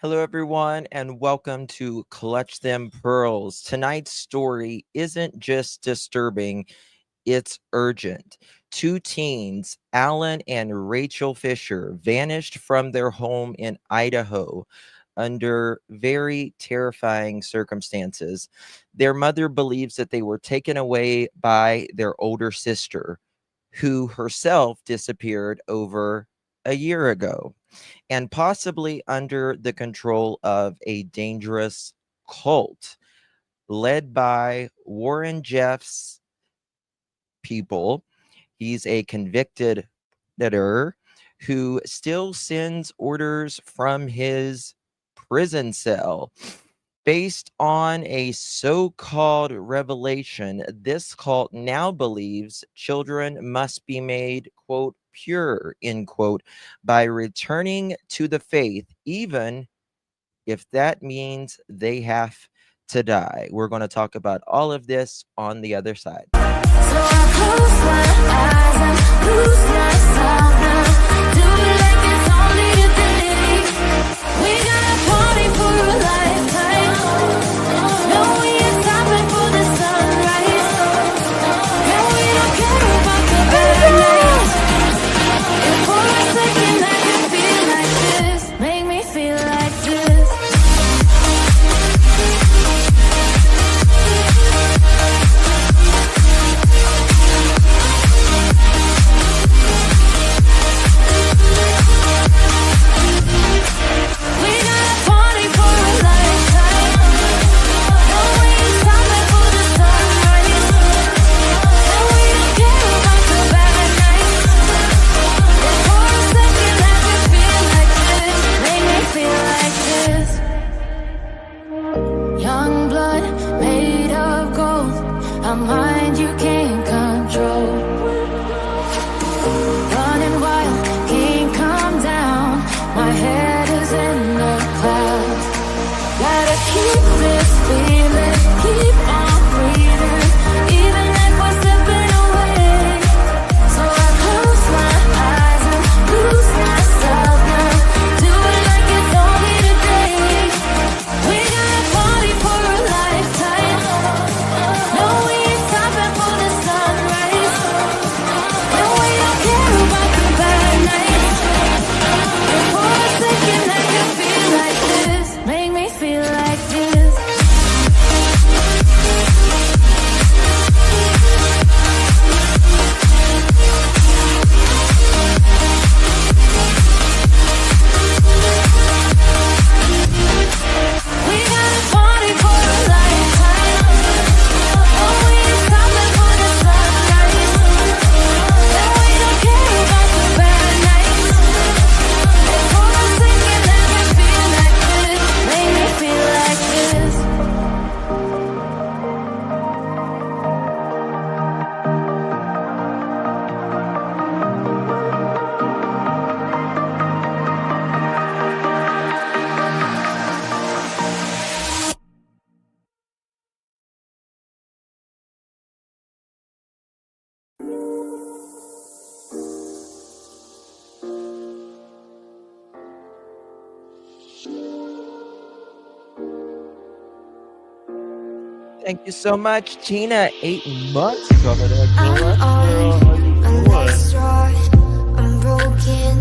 Hello, everyone, and welcome to Clutch Them Pearls. Tonight's story isn't just disturbing, it's urgent. Two teens, Allen and Rachael Fisher, vanished from their home in Idaho under very terrifying circumstances. Their mother believes that they were taken away by their older sister, who herself disappeared over a year ago, and possibly under the control of a dangerous cult led by Warren Jeff's people. He's a convicted predator who still sends orders from his prison cell. Based on a so-called revelation, this cult now believes children must be made, quote, pure, end quote, by returning to the faith, even if that means they have to die. We're going to talk about all of this on the other side. So I close my eyes and lose myself now. Do it like it's only today. We got a party for a lifetime. No, we ain't stopping for the sunrise. And we don't care about the bad nights. And for a second I can feel like this. Make me feel like this. A mind you can't control. Running wild, can't come down. My head is in the clouds. Gotta keep this feeling, keep on breathing, even if we're slipping away. So I close my eyes and lose myself now. Do it like it's only today. We got a party for a lifetime. No, we ain't stopping for the sunrise. No, we don't care about the bad nights. And for a second I can feel like this. Make me feel like this. We got a party for a lifetime. Oh, we ain't stopping for the sunrise. No, we don't care about the bad nights. And for a second I can feel like this. Make me feel like this. Thank you so much, Tina. 8 months coming in. I'm on a last straw. I'm broken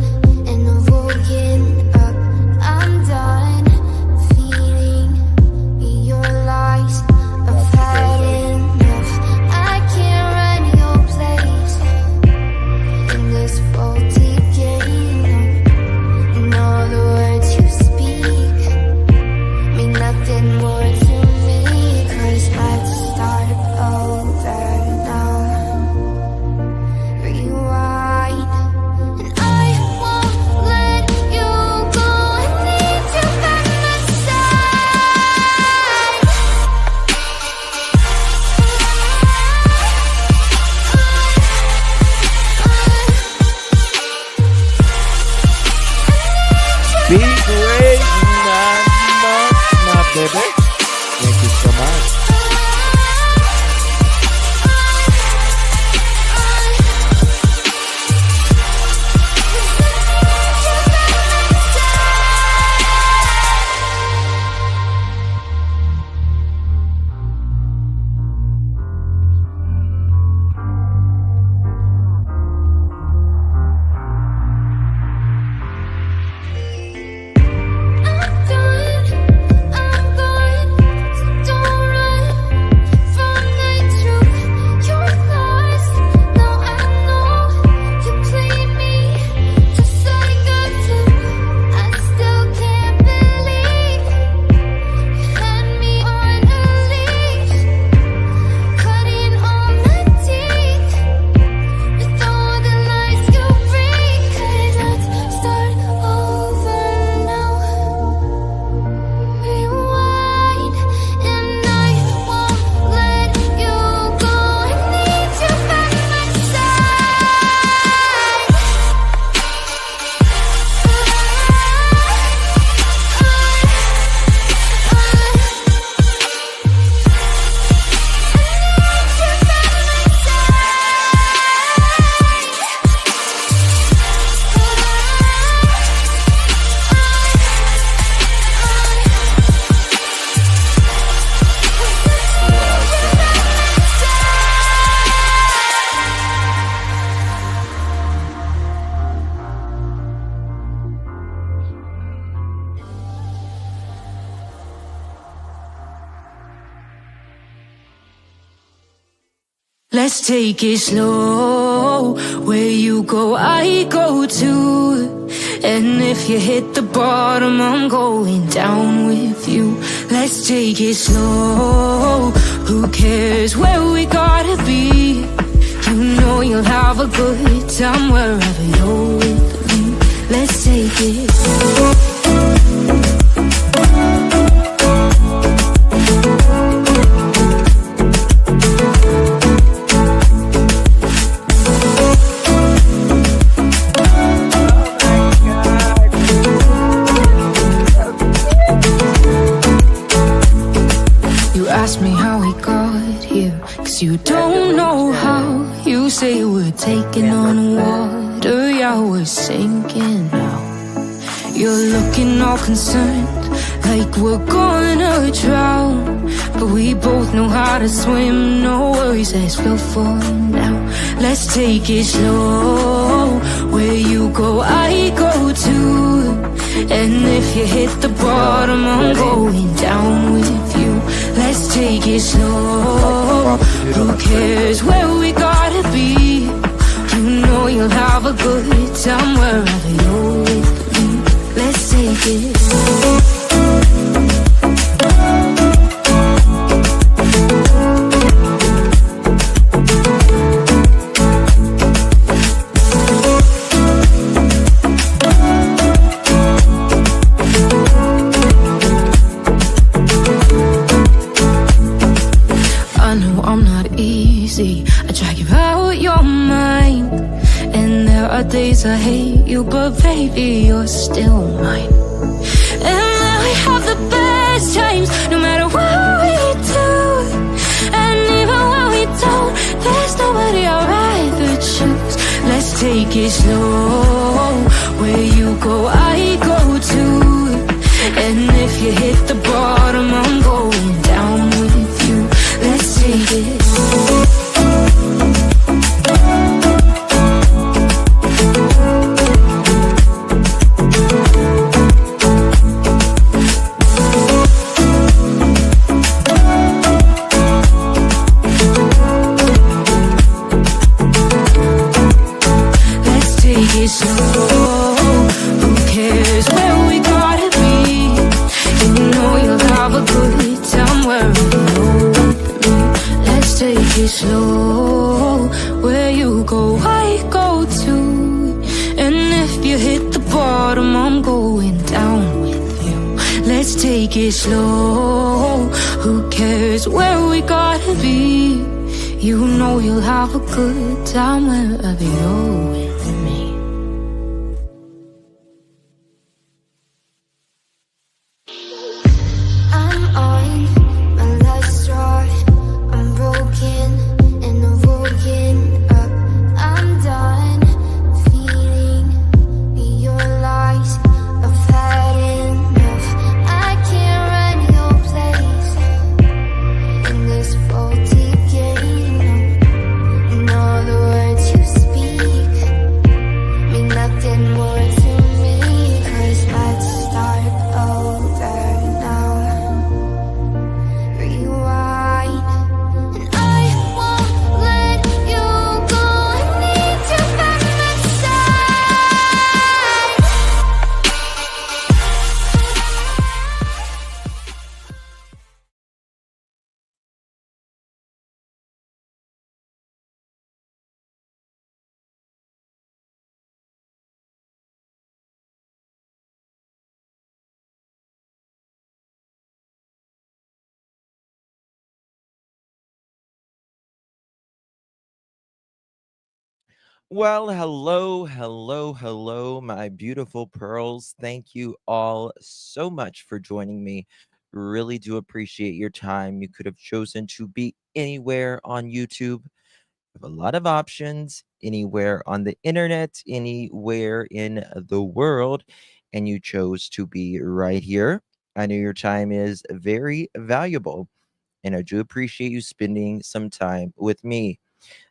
and I'm woken up. I'm done feeding your lies. I've had enough. I can't run your place in this faulty game. And all the words you speak mean nothing more to me. 'Cause I'd start over now. Rewind. Let's take it slow. Where you go, I go too. And if you hit the bottom, I'm going down with you. Let's take it slow. Who cares where we gotta be? You know you'll have a good time wherever you're with me. Let's take it slow. Ask me how we got here, 'cause you don't know how. You say we're taking on water, yeah, we're sinking now. You're looking all concerned, like we're gonna drown. But we both know how to swim, no worries, let's flow for now. Let's take it slow. Where you go, I go too. And if you hit the bottom, I'm going down with you. Let's take it slow. Who cares where we gotta be? You know you'll have a good time wherever you're with me. Let's take it slow. I drag you out your mind, and there are days I hate you, but baby, you're still mine. And now we have the best times, no matter what we do. And even when we don't, there's nobody I'd rather choose. Let's take it slow. Where you go, I go too. And if you hit the bottom, I'm going down with you. Let's take it slow. Slow. Who cares where we gotta be? You know you'll have a good time wherever you're with me. Let's take it slow. Where you go, I go too. And if you hit the bottom, I'm going down with you. Let's take it slow. Who cares where we gotta be? You know you'll have a good time wherever you're with me. Well, hello, my beautiful pearls. Thank you all so much for joining me. Really do appreciate your time. You could have chosen to be anywhere on YouTube. You have a lot of options, anywhere on the internet, anywhere in the world, and you chose to be right here. I know your time is very valuable, and I do appreciate you spending some time with me.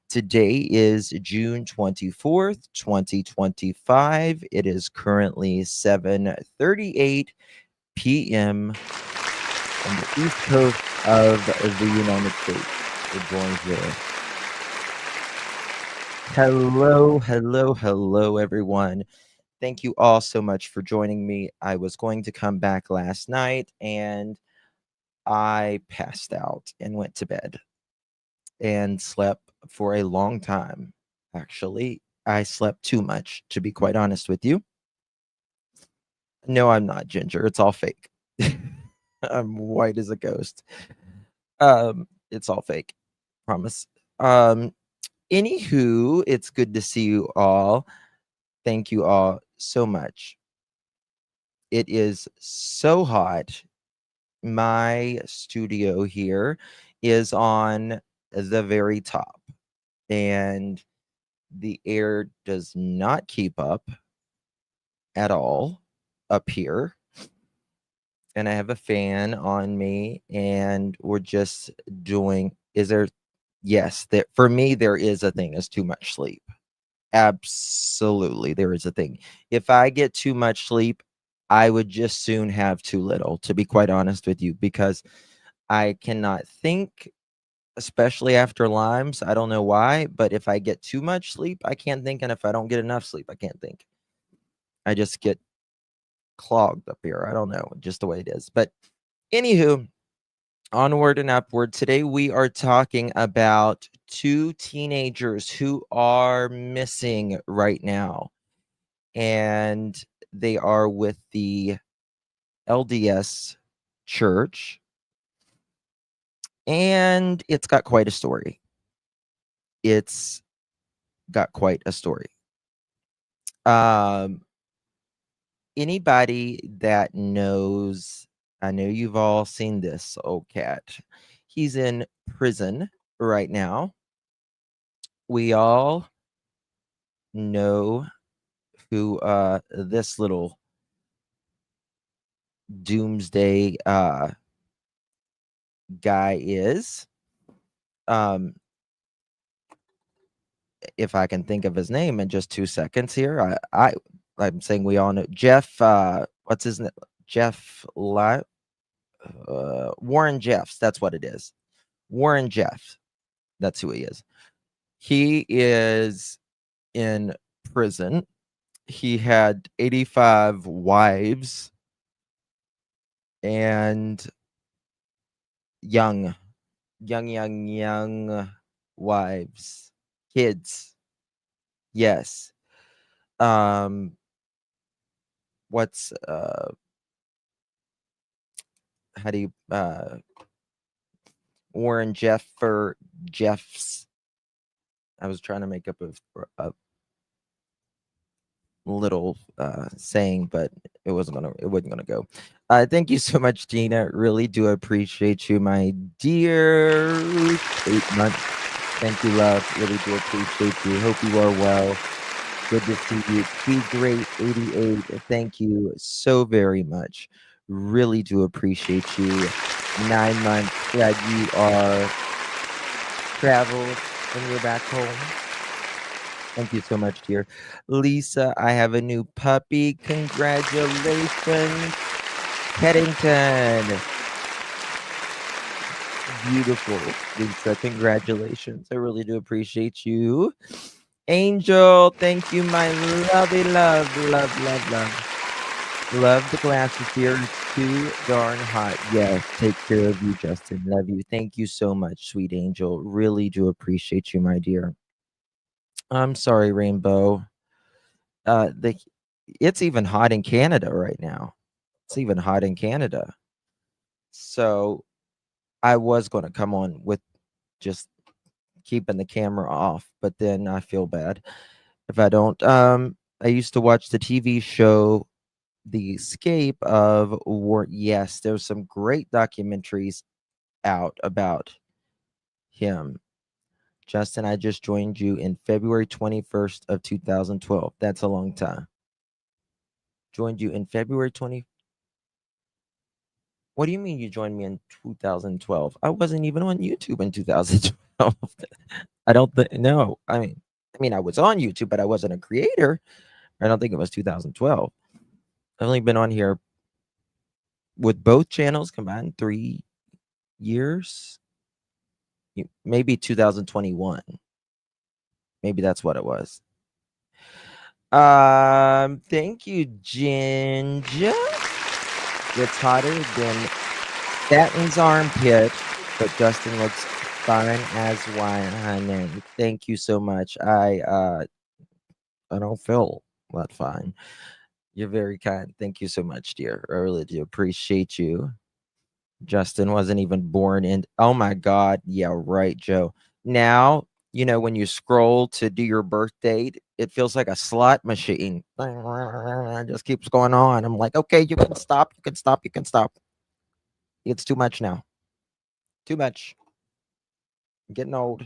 Today is June 24th, 2025. It is currently 7:38 p.m. on the east coast of the United States. We're going here. Hello, everyone. Thank you all so much for joining me. I was going to come back last night and I passed out and went to bed and slept for a long time. Actually, I slept too much, to be quite honest with you. No, I'm not Ginger. It's all fake. I'm white as a ghost. It's all fake. Promise. Um, Anywho, it's good to see you all. Thank you all so much. It is so hot. My studio here is on the very top, and the air does not keep up at all up here. And I have a fan on me, and we're just doing. Is there? Yes, there for me there is a thing. Is too much sleep. Absolutely, there is a thing. If I get too much sleep, I would just soon have too little, to be quite honest with you, because I cannot think, especially after limes. I don't know why, but if I get too much sleep, I can't think. And if I don't get enough sleep, I can't think. I just get clogged up here. I don't know, just the way it is. But anywho, onward and upward. Today we are talking about two teenagers who are missing right now. And they are with the LDS church. And it's got quite a story. It's got quite a story. Um, Anybody that knows, I know you've all seen this old cat. He's in prison right now. We all know who this little doomsday guy is. If I can think of his name in just 2 seconds here. I'm saying we all know Jeff. What's his name? Warren Jeffs. That's what it is. Warren Jeffs. That's who he is. He is in prison. He had 85 wives and young wives, kids. Yes. What's how do you Warren Jeffs. I was trying to make up a little saying, but it wasn't gonna go. Thank you so much, Gina. Really do appreciate you, my dear. 8 months. Thank you, love. Really do appreciate you. Hope you are well. Good to see you. Be great, 88. Thank you so very much. Really do appreciate you. 9 months. Glad you are traveled and you're back home. Thank you so much, dear. Lisa, I have a new puppy. Congratulations. Keddington. Beautiful, Lisa. Congratulations. I really do appreciate you. Angel, thank you, my lovey love. Love the glasses here. It's too darn hot. Yes, take care of you, Justin. Love you. Thank you so much, sweet Angel. Really do appreciate you, my dear. I'm sorry, Rainbow. It's even hot in Canada right now. It's even hot in Canada. So I was going to come on with just keeping the camera off, but then I feel bad if I don't. I used to watch the TV show The Escape of War. Yes, there's some great documentaries out about him. Justin, I just joined you in February 21st of 2012. That's a long time. Joined you in February 20. What do you mean you joined me in 2012? I wasn't even on YouTube in 2012. I don't think no. I mean I was on YouTube, but I wasn't a creator. I don't think it was 2012. I've only been on here with both channels combined 3 years. Maybe 2021. Maybe that's what it was. Thank you, Ginger. It's hotter than Statton's armpit, but Justin looks fine as wine, honey. Thank you so much. I don't feel that fine. You're very kind. Thank you so much, dear. I really do appreciate you. Justin wasn't even born in. Oh my God. Yeah, right, Joe. Now, when you scroll to do your birth date, it feels like a slot machine. It just keeps going on. I'm like, okay, you can stop. You can stop. You can stop. It's too much now. Too much. Getting old.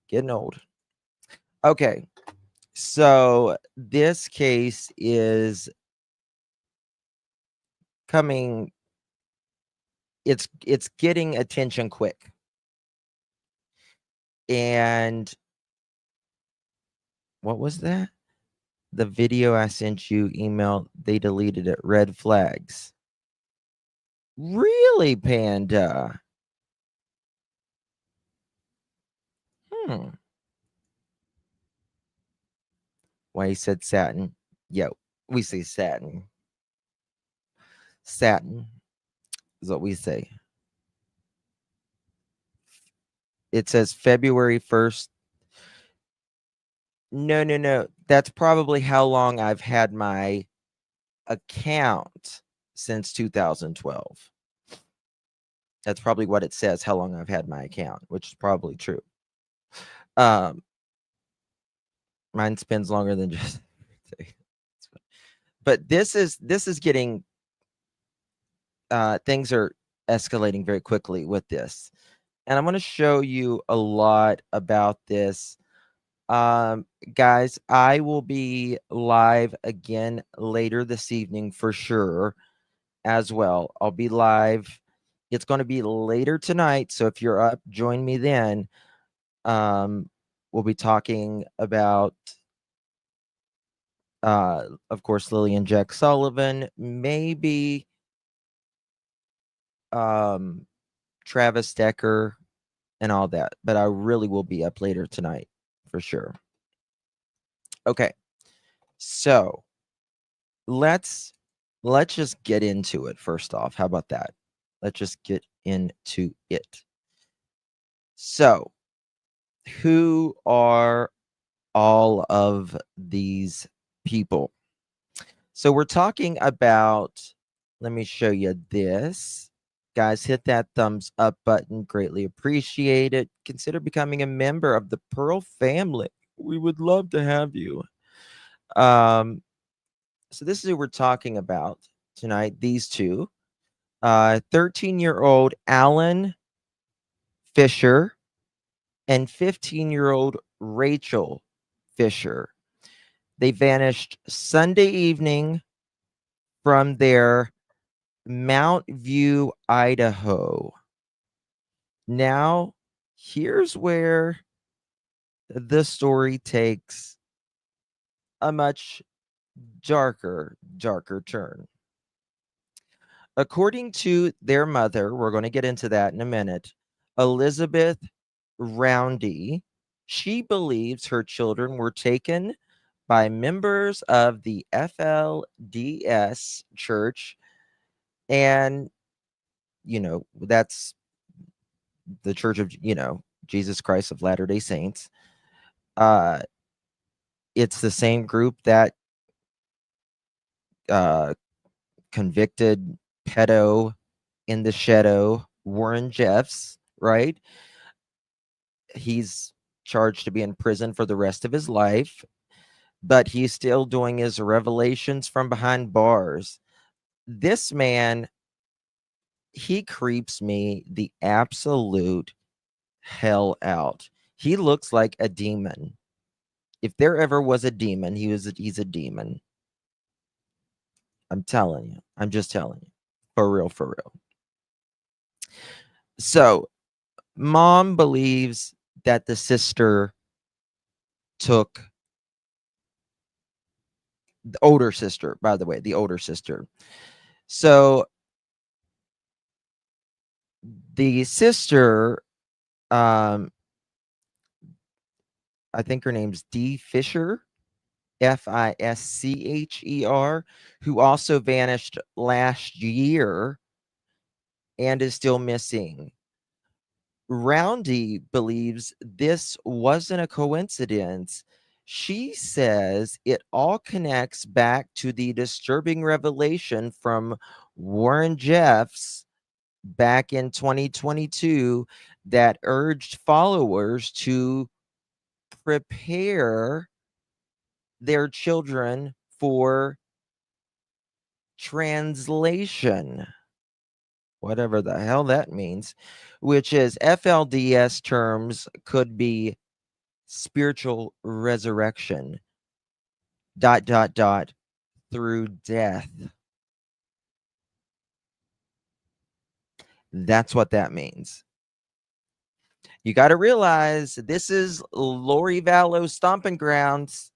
Getting old. Okay. So this case is coming. It's getting attention quick. And what was that? The video I sent you, email, they deleted it. Red flags. Really, Panda? Why he said satin? Yo, we say satin. Satin is what we say. It says February 1st. No. That's probably how long I've had my account, since 2012. That's probably what it says, how long I've had my account, which is probably true. Mine spends longer than just but this is getting things are escalating very quickly with this. And I'm going to show you a lot about this. Guys, I will be live again later this evening for sure as well. I'll be live. It's going to be later tonight. So if you're up, join me then. We'll be talking about, of course, Lillian Jack Sullivan, maybe Travis Decker and all that. But I really will be up later tonight for sure. Okay. So let's just get into it first off. How about that? Let's just get into it. So, who are all of these people? So we're talking about, let me show you this. Guys, hit that thumbs up button. Greatly appreciate it. Consider becoming a member of the Pearl family. We would love to have you. So this is who we're talking about tonight. These two, 13-year-old Allen Fisher and 15-year-old Rachael Fisher. They vanished Sunday evening from their Monteview, Idaho. Now, here's where the story takes a much darker turn. According to their mother, we're going to get into that in a minute, Elizabeth Roundy, she believes her children were taken by members of the FLDS church. And, that's the Church of, Jesus Christ of Latter-day Saints. It's the same group that convicted pedo in the shadow Warren Jeffs, right? He's charged to be in prison for the rest of his life, but he's still doing his revelations from behind bars. This man, he creeps me the absolute hell out. He looks like a demon. If there ever was a demon, he's a demon. I'm telling you. I'm just telling you. For real, for real. So, mom believes that the sister took the older sister, by the way, the older sister. So, the sister, I think her name's Dee Fischer, Fischer, who also vanished last year and is still missing. Roundy believes this wasn't a coincidence. She says it all connects back to the disturbing revelation from Warren Jeffs back in 2022 that urged followers to prepare their children for translation, whatever the hell that means, which is FLDS terms could be spiritual resurrection, through death. That's what that means. You got to realize this is Lori Vallow's stomping grounds.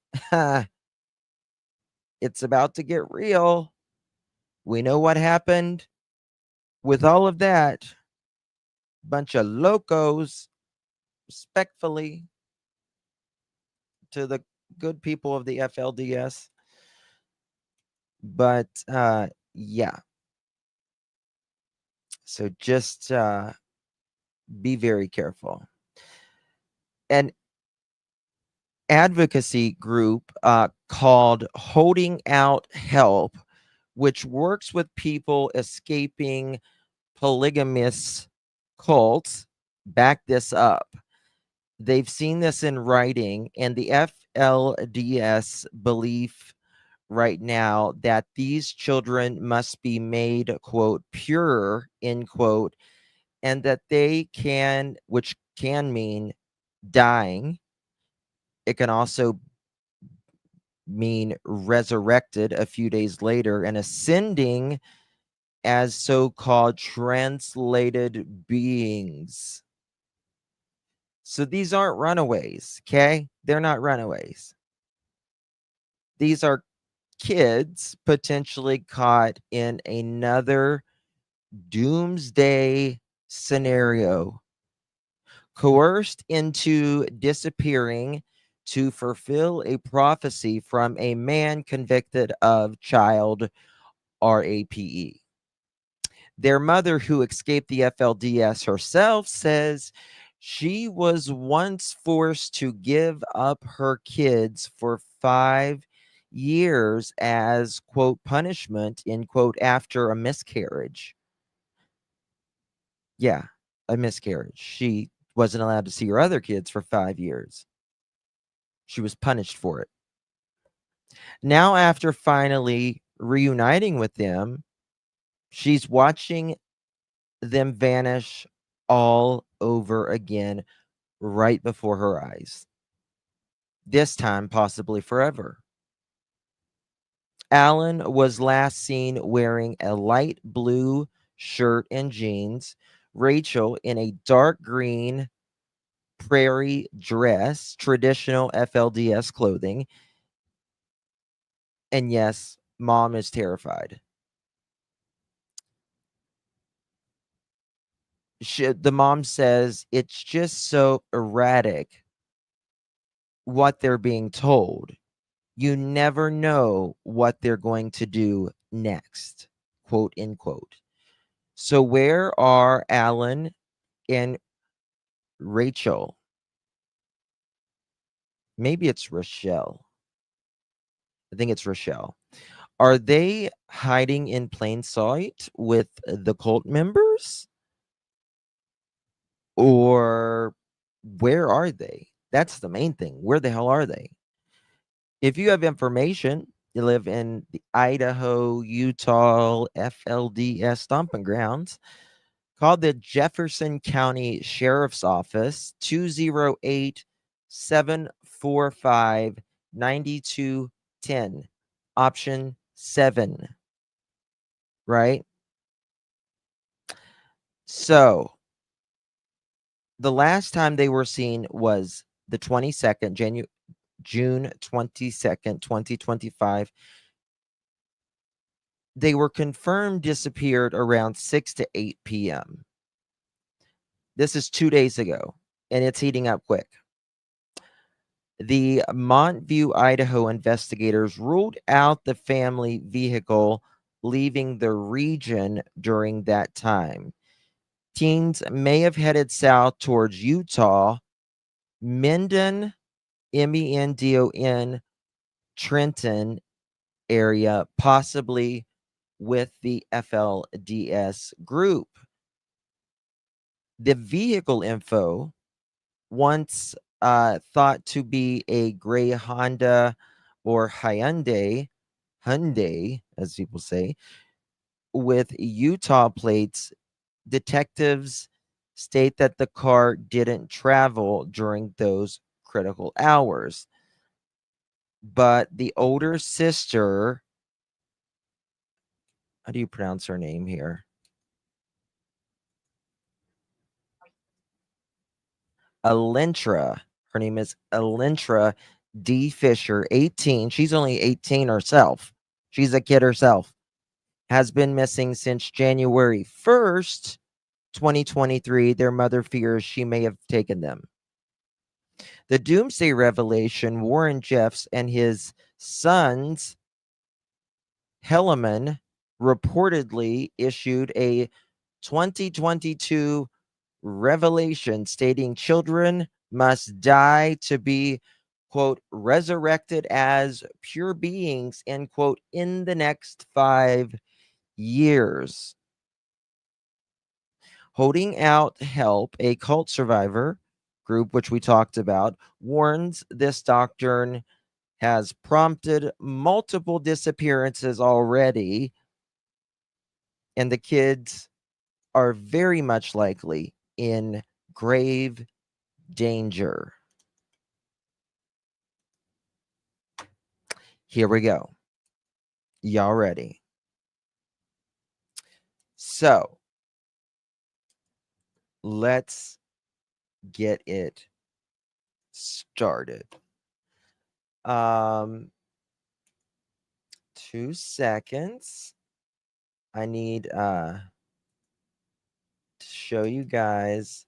It's about to get real. We know what happened with all of that. Bunch of locos, respectfully, to the good people of the FLDS. But yeah. So just be very careful. An advocacy group called Holding Out Help, which works with people escaping polygamous cults, back this up. They've seen this in writing, and the FLDS belief right now that these children must be made, quote, pure, end quote, and that they can, which can mean dying. It can also mean resurrected a few days later and ascending as so-called translated beings. So these aren't runaways, okay? They're not runaways. These are kids potentially caught in another doomsday scenario, coerced into disappearing to fulfill a prophecy from a man convicted of child rape. Their mother, who escaped the FLDS herself, says she was once forced to give up her kids for 5 years as, quote, punishment, end quote, after a miscarriage. Yeah, a miscarriage. She wasn't allowed to see her other kids for 5 years. She was punished for it. Now, after finally reuniting with them, she's watching them vanish all over again right before her eyes. This time, possibly forever. Allen was last seen wearing a light blue shirt and jeans, Rachael in a dark green prairie dress, traditional FLDS clothing. And yes, mom is terrified. The mom says it's just so erratic what they're being told. You never know what they're going to do next, quote, end quote. So where are Allen and Rachael? Maybe it's Rachael. I think it's Rachael. Are they hiding in plain sight with the cult members? Or where are they? That's the main thing. Where the hell are they? If you have information, you live in the Idaho, Utah, FLDS stomping grounds, call the Jefferson County Sheriff's Office 208-745-9210. Option 7. Right? So, the last time they were seen was the 22nd, June 22nd, 2025. They were confirmed disappeared around 6 to 8 p.m. This is 2 days ago, and it's heating up quick. The Monteview, Idaho investigators ruled out the family vehicle leaving the region during that time. Teens may have headed south towards Utah, Mendon, Mendon, Trenton area, possibly with the FLDS group. The vehicle info, once thought to be a gray Honda or Hyundai, as people say, with Utah plates, detectives state that the car didn't travel during those critical hours. But the older sister, how do you pronounce her name here? Elintra. Her name is Elintra Dee Fischer, 18. She's only 18 herself. She's a kid herself. Has been missing since January 1st, 2023. Their mother fears she may have taken them. The Doomsday Revelation, Warren Jeffs and his sons, Helleman, reportedly issued a 2022 revelation stating children must die to be, quote, resurrected as pure beings, end quote, in the next 5 years. Holding Out Help, a cult survivor group, which we talked about, warns this doctrine has prompted multiple disappearances already, and the kids are very much likely in grave danger. Here we go. Y'all ready? So, let's get it started. 2 seconds. I need to show you guys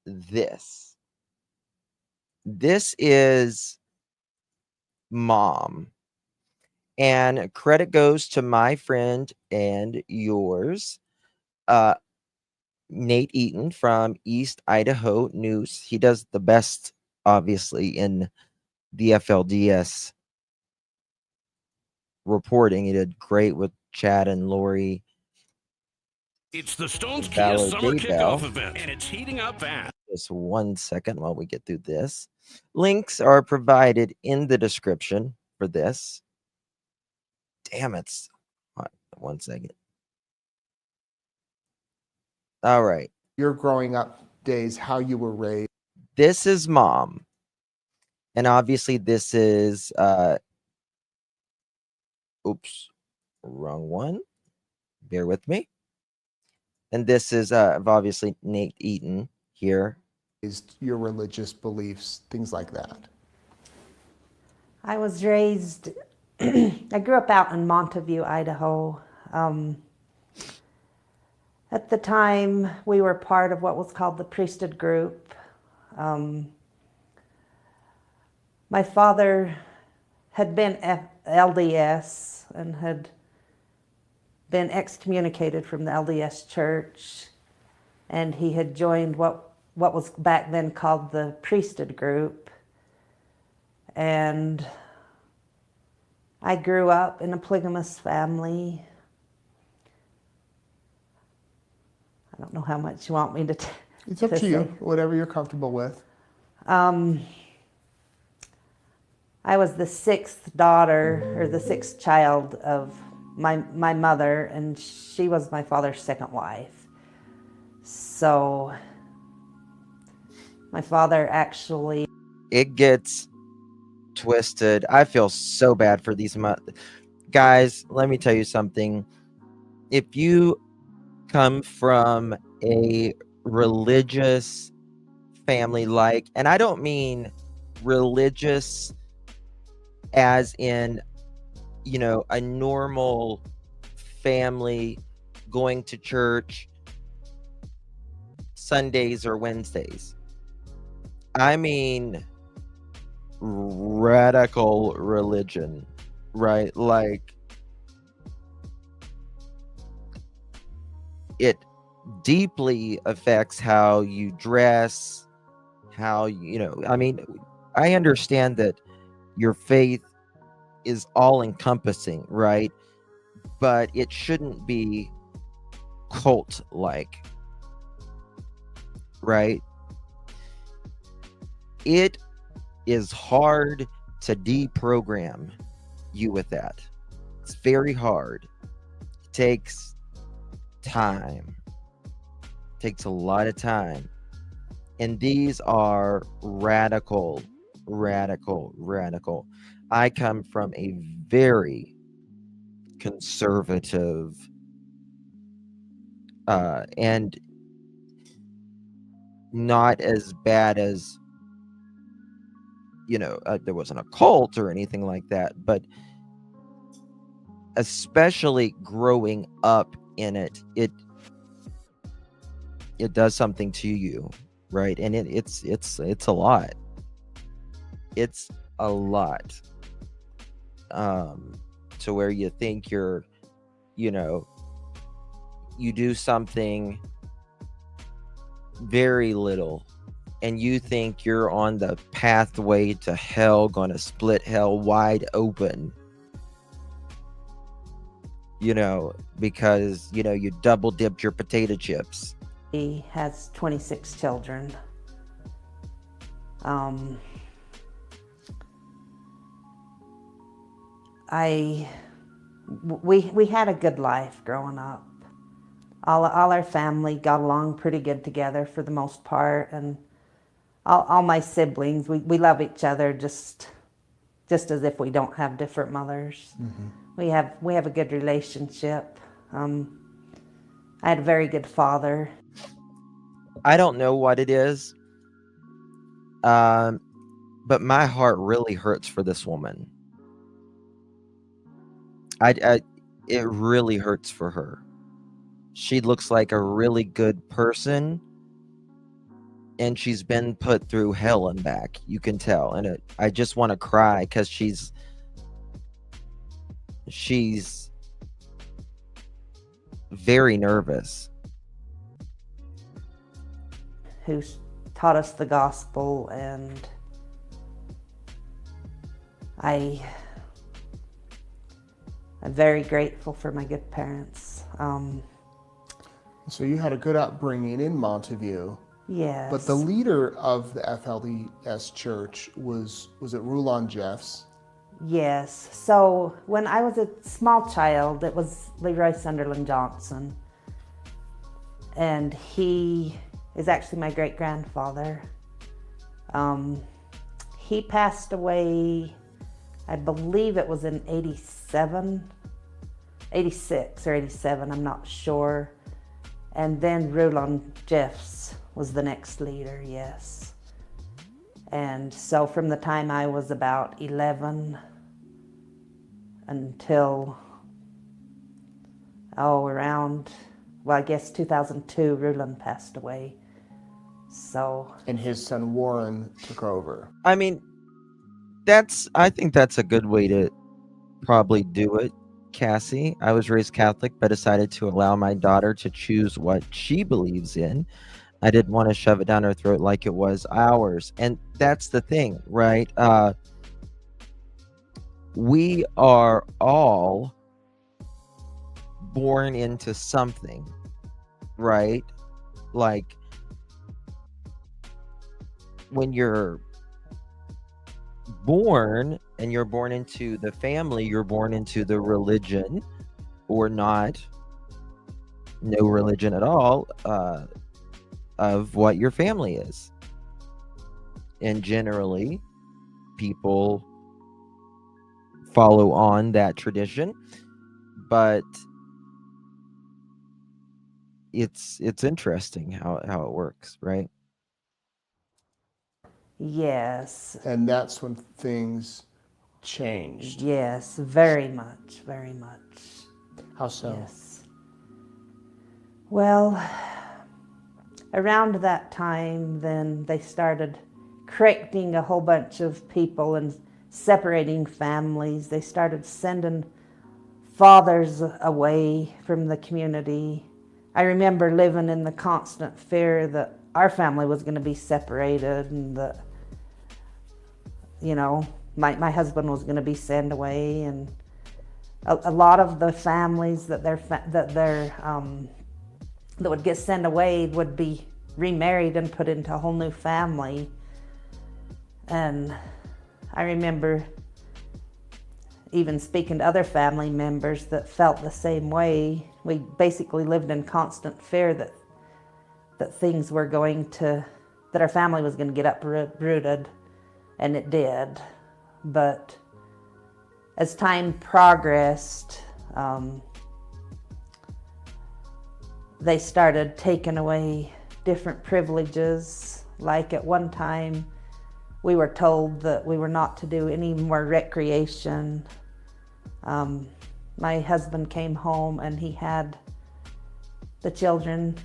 this. This is Mom. And credit goes to my friend and yours, Nate Eaton from East Idaho News. He does the best, obviously, in the FLDS reporting. He did great with Chad and Lori. It's the Stones Kia Summer Kickoff event, and it's heating up fast. Just 1 second while we get through this. Links are provided in the description for this. Damn it. 1 second. All right. Your growing up days, how you were raised. This is Mom. And obviously this is oops, wrong one. Bear with me. And this is obviously Nate Eaton here. Your religious beliefs, things like that. I was raised, I grew up out in Monteview, Idaho. At the time, we were part of what was called the priesthood group. My father had been LDS and had been excommunicated from the LDS church, and he had joined what was back then called the priesthood group. And I grew up in a polygamous family. I don't know how much you want me to It's up to you, whatever you're comfortable with. I was the sixth daughter, or the sixth child of my mother, and she was my father's second wife. So my father actually... It gets twisted. I feel so bad for these guys. Let me tell you something. If you come from a religious family, like, and I don't mean religious as in, you know, a normal family going to church Sundays or Wednesdays. I mean radical religion, right? Like, it deeply affects how you dress, how, I mean, I understand that your faith is all encompassing, right? But it shouldn't be cult like, right? It is hard to deprogram you with that. It's very hard. It takes time. It takes a lot of time. And these are radical. I come from a very conservative and not as bad as, there wasn't a cult or anything like that, but especially growing up in it does something to you, right? And it's a lot. It's a lot. To where you think you're, you do something very little and you think you're on the pathway to hell, gonna split hell wide open, because you double dipped your potato chips. He has 26 children. We had a good life growing up. All our family got along pretty good together for the most part, and all my siblings, we love each other just as if we don't have different mothers. Mm-hmm. We have a good relationship. I had a very good father. I don't know what it is, but my heart really hurts for this woman. It really hurts for her. She looks like a really good person, and she's been put through hell and back. You can tell, and I just want to cry because she's very nervous. Who's taught us the gospel, and I'm very grateful for my good parents. So you had a good upbringing in Monteview. Yes. But the leader of the FLDS church was it Rachael Jeffs? Yes. So when I was a small child, it was Leroy Sunderland Johnson. And he is actually my great-grandfather. He passed away, I believe it was in 86 or 87, I'm not sure. And then Rachael Jeffs was the next leader, yes. And so from the time I was about 11 until, around, I guess 2002, Rachael passed away. So. And his son Warren took over. I mean, I think that's a good way to probably do it, Cassie. I was raised Catholic, but decided to allow my daughter to choose what she believes in. I didn't want to shove it down her throat like it was ours. And that's the thing, right? We are all born into something, right? Like, when you're born and you're born into the family, you're born into the religion or not, no religion at all, of what your family is. And generally, people follow on that tradition, but it's interesting how it works, right? Yes. And that's when things changed. Yes, very much, very much. How so? Yes. Well, around that time, then they started correcting a whole bunch of people and separating families. They started sending fathers away from the community. I remember living in the constant fear that our family was going to be separated and that, you know, my husband was going to be sent away, and a lot of the families that would get sent away would be remarried and put into a whole new family. And I remember even speaking to other family members that felt the same way. We basically lived in constant fear that things were going to, that our family was going to get uprooted, and it did. But as time progressed, they started taking away different privileges. Like at one time, we were told that we were not to do any more recreation. My husband came home and he had the children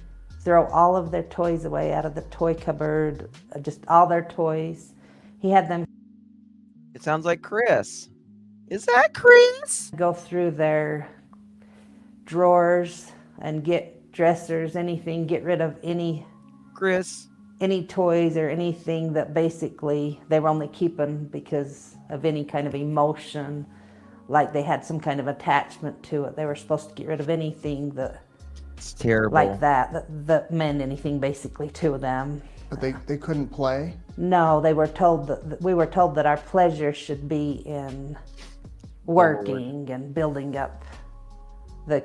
throw all of their toys away out of the toy cupboard, just all their toys. He had them. It sounds like Chris. Is that Chris? Go through their drawers and get dressers, anything, get rid of any toys or anything that basically they were only keeping because of any kind of emotion, like they had some kind of attachment to it. They were supposed to get rid of anything that, it's terrible, like that meant anything basically to them. But they couldn't play? No, they were told we were told that our pleasure should be in working and building up the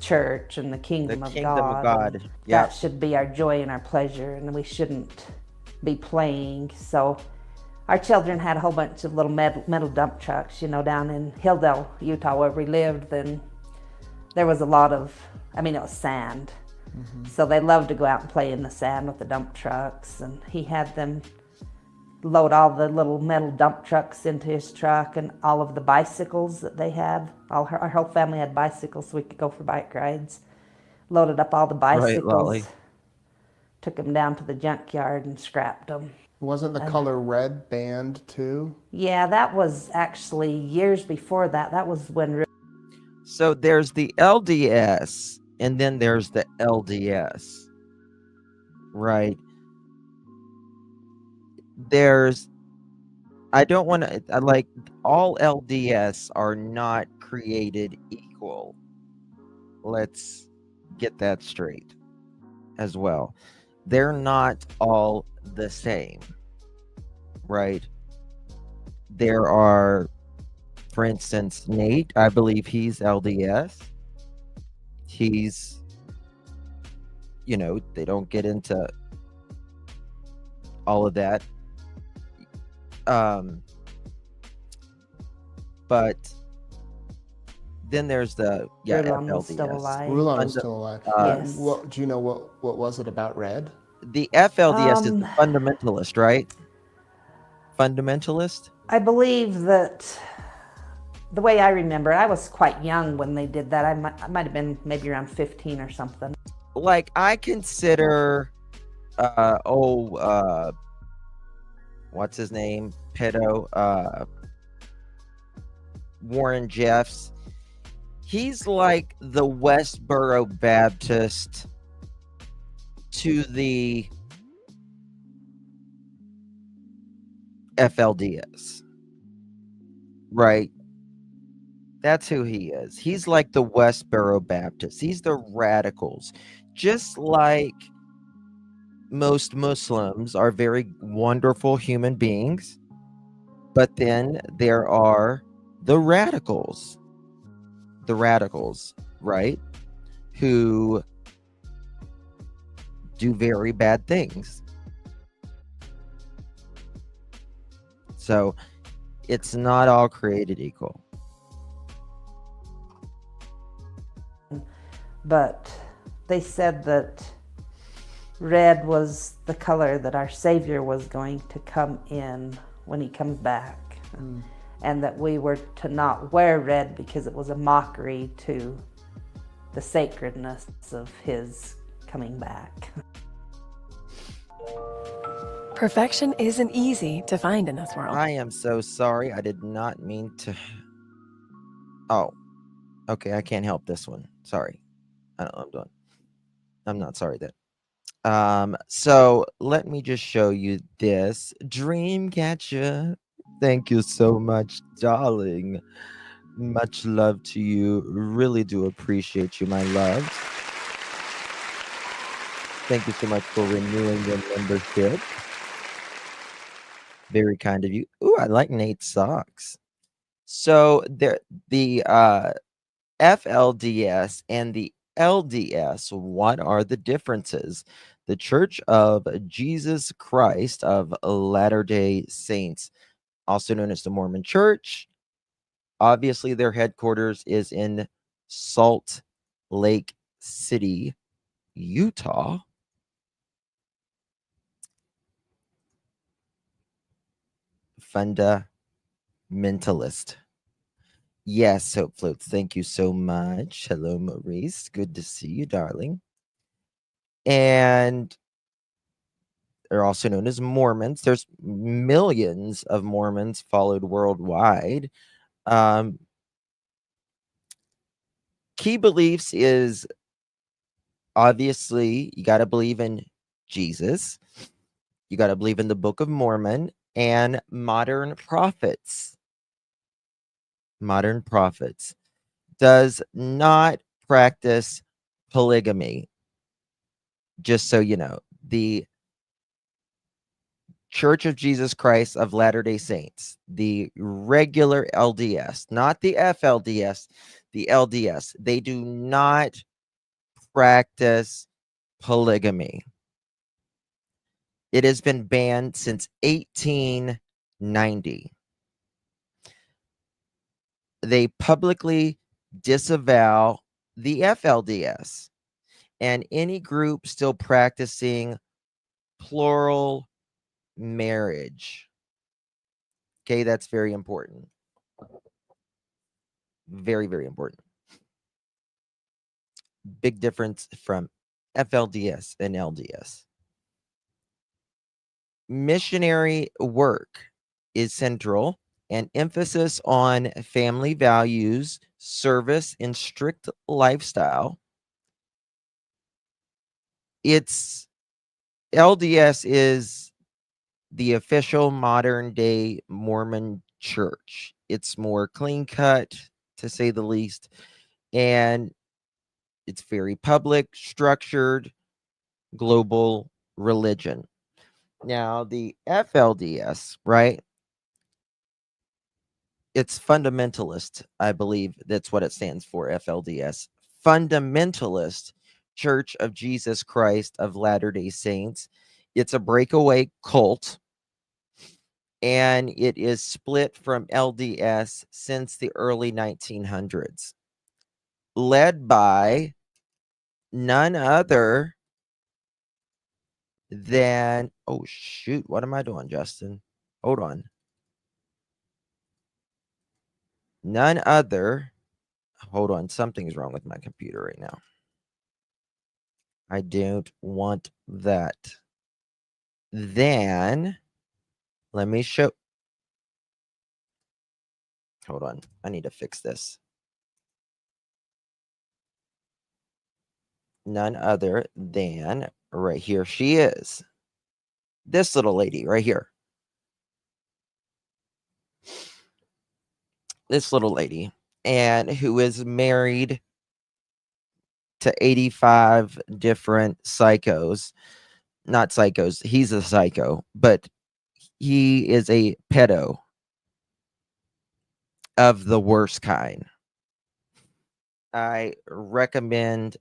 church and the kingdom of God. Yeah. That should be our joy and our pleasure, and we shouldn't be playing. So our children had a whole bunch of little metal dump trucks, you know, down in Hilldale, Utah, where we lived. Then there was a lot of, it was sand. Mm-hmm. So they loved to go out and play in the sand with the dump trucks, and he had them load all the little metal dump trucks into his truck, and all of the bicycles that they had. Our whole family had bicycles, so we could go for bike rides. Loaded up all the bicycles, right, Lolly. Took them down to the junkyard and scrapped them. Wasn't the color red banned too? Yeah, that was actually years before that. That was when... So there's the LDS, and then there's the LDS, right? I don't want to, like, all LDS are not created equal. Let's get that straight as well. They're not all the same, right? There are, for instance, Nate, I believe he's LDS. He's, they don't get into all of that. But then there's the Rulon FLDS. still alive. Rulon is still alive. Yes. Do you know what was it about red? The FLDS is the fundamentalist, right? Fundamentalist? I believe that, the way I remember, I was quite young when they did that. I might have been maybe around 15 or something. Like, I consider, what's his name? Pedo, Warren Jeffs. He's like the Westboro Baptist to the FLDS, right? That's who he is. He's like the Westboro Baptist. He's the radicals. Just like most Muslims are very wonderful human beings, but then there are the radicals, right? Who do very bad things. So it's not all created equal. But they said that red was the color that our Savior was going to come in when he comes back. And that we were to not wear red because it was a mockery to the sacredness of his coming back. Perfection isn't easy to find in this world. I am so sorry. I did not mean to. Oh, okay. I can't help this one. Sorry. I don't know what I'm doing. I'm not sorry that. So let me just show you this Dreamcatcher. Thank you so much, darling. Much love to you. Really do appreciate you, my love. Thank you so much for renewing your membership. Very kind of you. Ooh, I like Nate's socks. So the FLDS and the LDS, what are the differences? The Church of Jesus Christ of Latter-day Saints, also known as the Mormon Church. Obviously, their headquarters is in Salt Lake City, Utah. Fundamentalist. Yes, Hope Floats. Thank you so much. Hello, Maurice. Good to see you, darling. And they're also known as Mormons. There's millions of Mormons followed worldwide. Key beliefs is obviously you got to believe in Jesus. You got to believe in the Book of Mormon and modern prophets. Modern prophets does not practice polygamy. Just so you know, the Church of Jesus Christ of Latter-day Saints, the regular LDS, not the FLDS, the LDS, they do not practice polygamy. It has been banned since 1890. They publicly disavow the FLDS and any group still practicing plural marriage. Okay, that's very important. Very, very important. Big difference from FLDS and LDS. Missionary work is central, and emphasis on family values, service, and strict lifestyle. It's LDS is the official modern day Mormon church. It's more clean cut, to say the least, and it's very public, structured, global religion. Now, the FLDS, right? It's fundamentalist, I believe that's what it stands for, FLDS. Fundamentalist Church of Jesus Christ of Latter-day Saints. It's a breakaway cult, and it is split from LDS since the early 1900s, led by none other than, oh shoot, what am I doing, Justin? Hold on. None other, hold on, something's wrong with my computer right now. I don't want that. Then, let me show, hold on, I need to fix this. None other than, right here she is. This little lady right here. This little lady, and who is married to 85 different psychos. Not psychos, he's a psycho, but he is a pedo of the worst kind. I recommend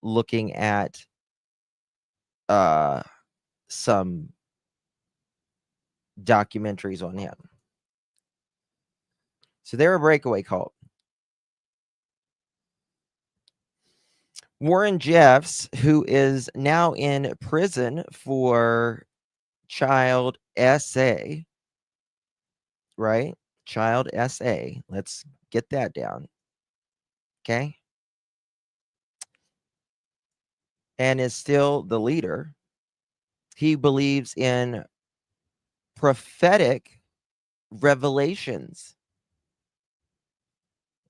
looking at some documentaries on him. So they're a breakaway cult. Warren Jeffs, who is now in prison for child SA, right? Child SA. Let's get that down. Okay. And is still the leader. He believes in prophetic revelations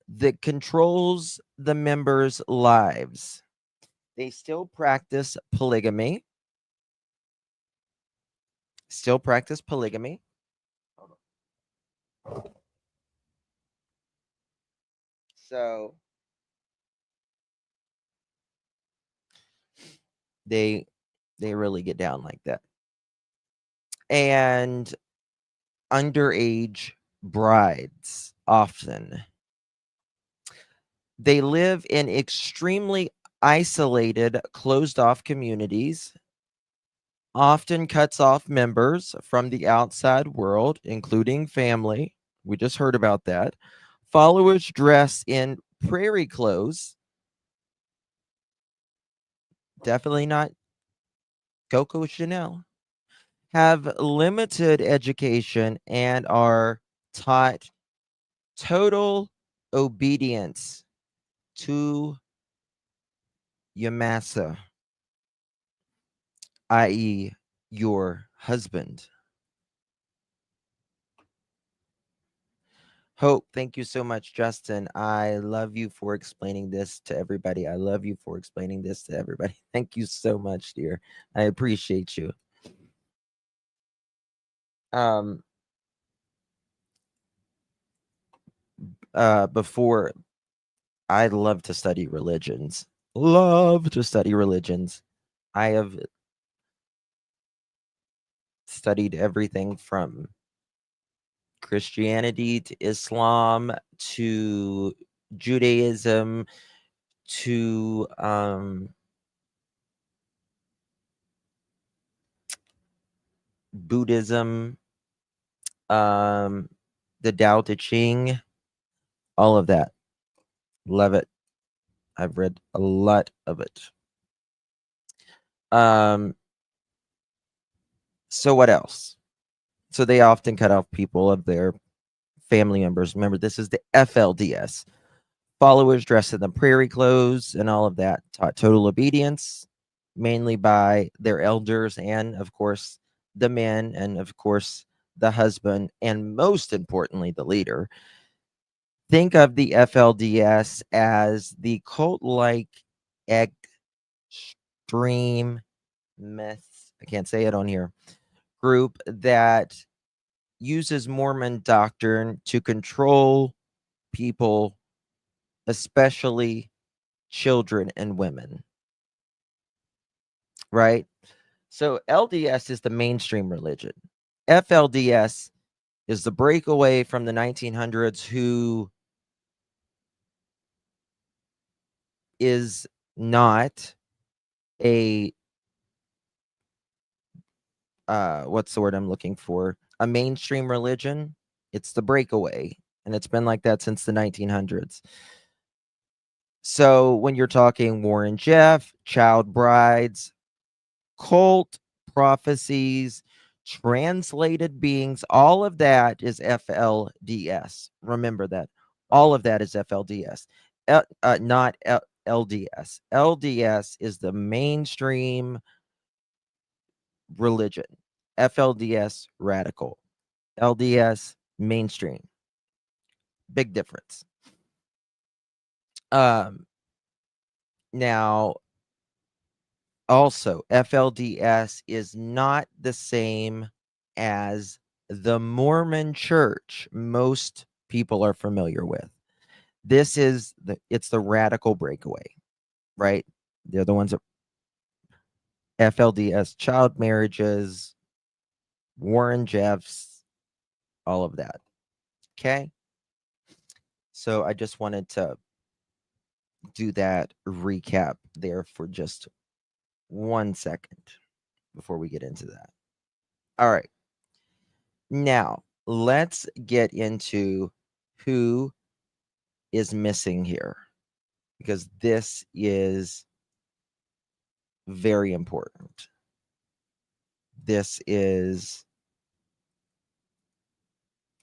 that controls the members' lives. They still practice polygamy. Still practice polygamy. So they really get down like that. And underage brides often. They live in extremely isolated, closed-off communities, often cuts off members from the outside world, including family. We just heard about that. Followers dress in prairie clothes. Definitely not Coco Chanel. Have limited education and are taught total obedience to Yamasa, i.e., your husband. Hope, thank you so much, Justin. I love you for explaining this to everybody. I love you for explaining this to everybody. Thank you so much, dear. I appreciate you. Before, I love to study religions. Love to study religions. I have studied everything from Christianity to Islam to Judaism to Buddhism, the Tao Te Ching, all of that. Love it. I've read a lot of it. So what else? So they often cut off people of their family members. Remember, this is the FLDS. Followers dressed in the prairie clothes and all of that, taught total obedience, mainly by their elders and, of course, the men and, of course, the husband, and most importantly, the leader. Think of the FLDS as the cult-like extreme myths, I can't say it on here, group that uses Mormon doctrine to control people, especially children and women. Right? So LDS is the mainstream religion. FLDS is the breakaway from the 1900s who is not a what's the word I'm looking for? A mainstream religion. It's the breakaway, and it's been like that since the 1900s. So when you're talking Warren Jeff, child brides, cult prophecies, translated beings, all of that is FLDS. Remember that. All of that is FLDS, not LDS. LDS is the mainstream religion. FLDS, radical. LDS, mainstream. Big difference. Now, also, FLDS is not the same as the Mormon Church most people are familiar with. This is it's the radical breakaway, right? They're the ones that FLDS, child marriages, Warren Jeffs, all of that. Okay. So I just wanted to do that recap there for just 1 second before we get into that. All right. Now, let's get into who is missing here, because this is very important. This is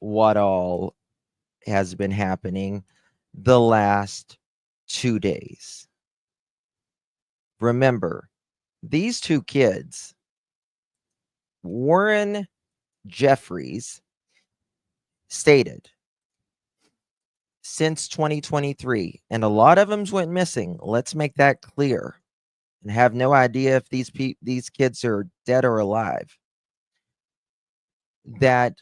what all has been happening the last 2 days. Remember, these two kids, Warren Jeffries stated, since 2023, and a lot of them went missing. Let's make that clear, and have no idea if these kids are dead or alive. That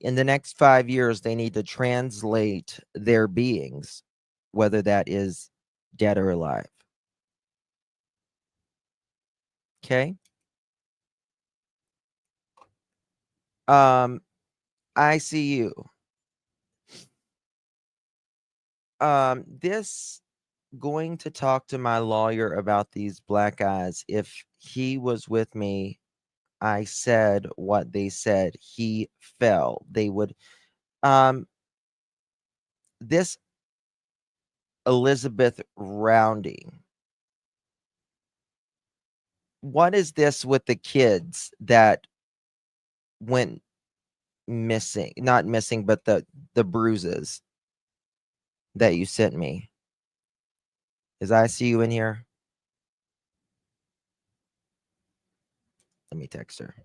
in the next 5 years, they need to translate their beings, whether that is dead or alive. Okay. I see you. This going to talk to my lawyer about these black eyes. If he was with me, I said what they said. He fell. They would, this Elizabeth Rounding. What is this with the kids that went missing? Not missing, but the bruises that you sent me. Is I see you in here? Let me text her.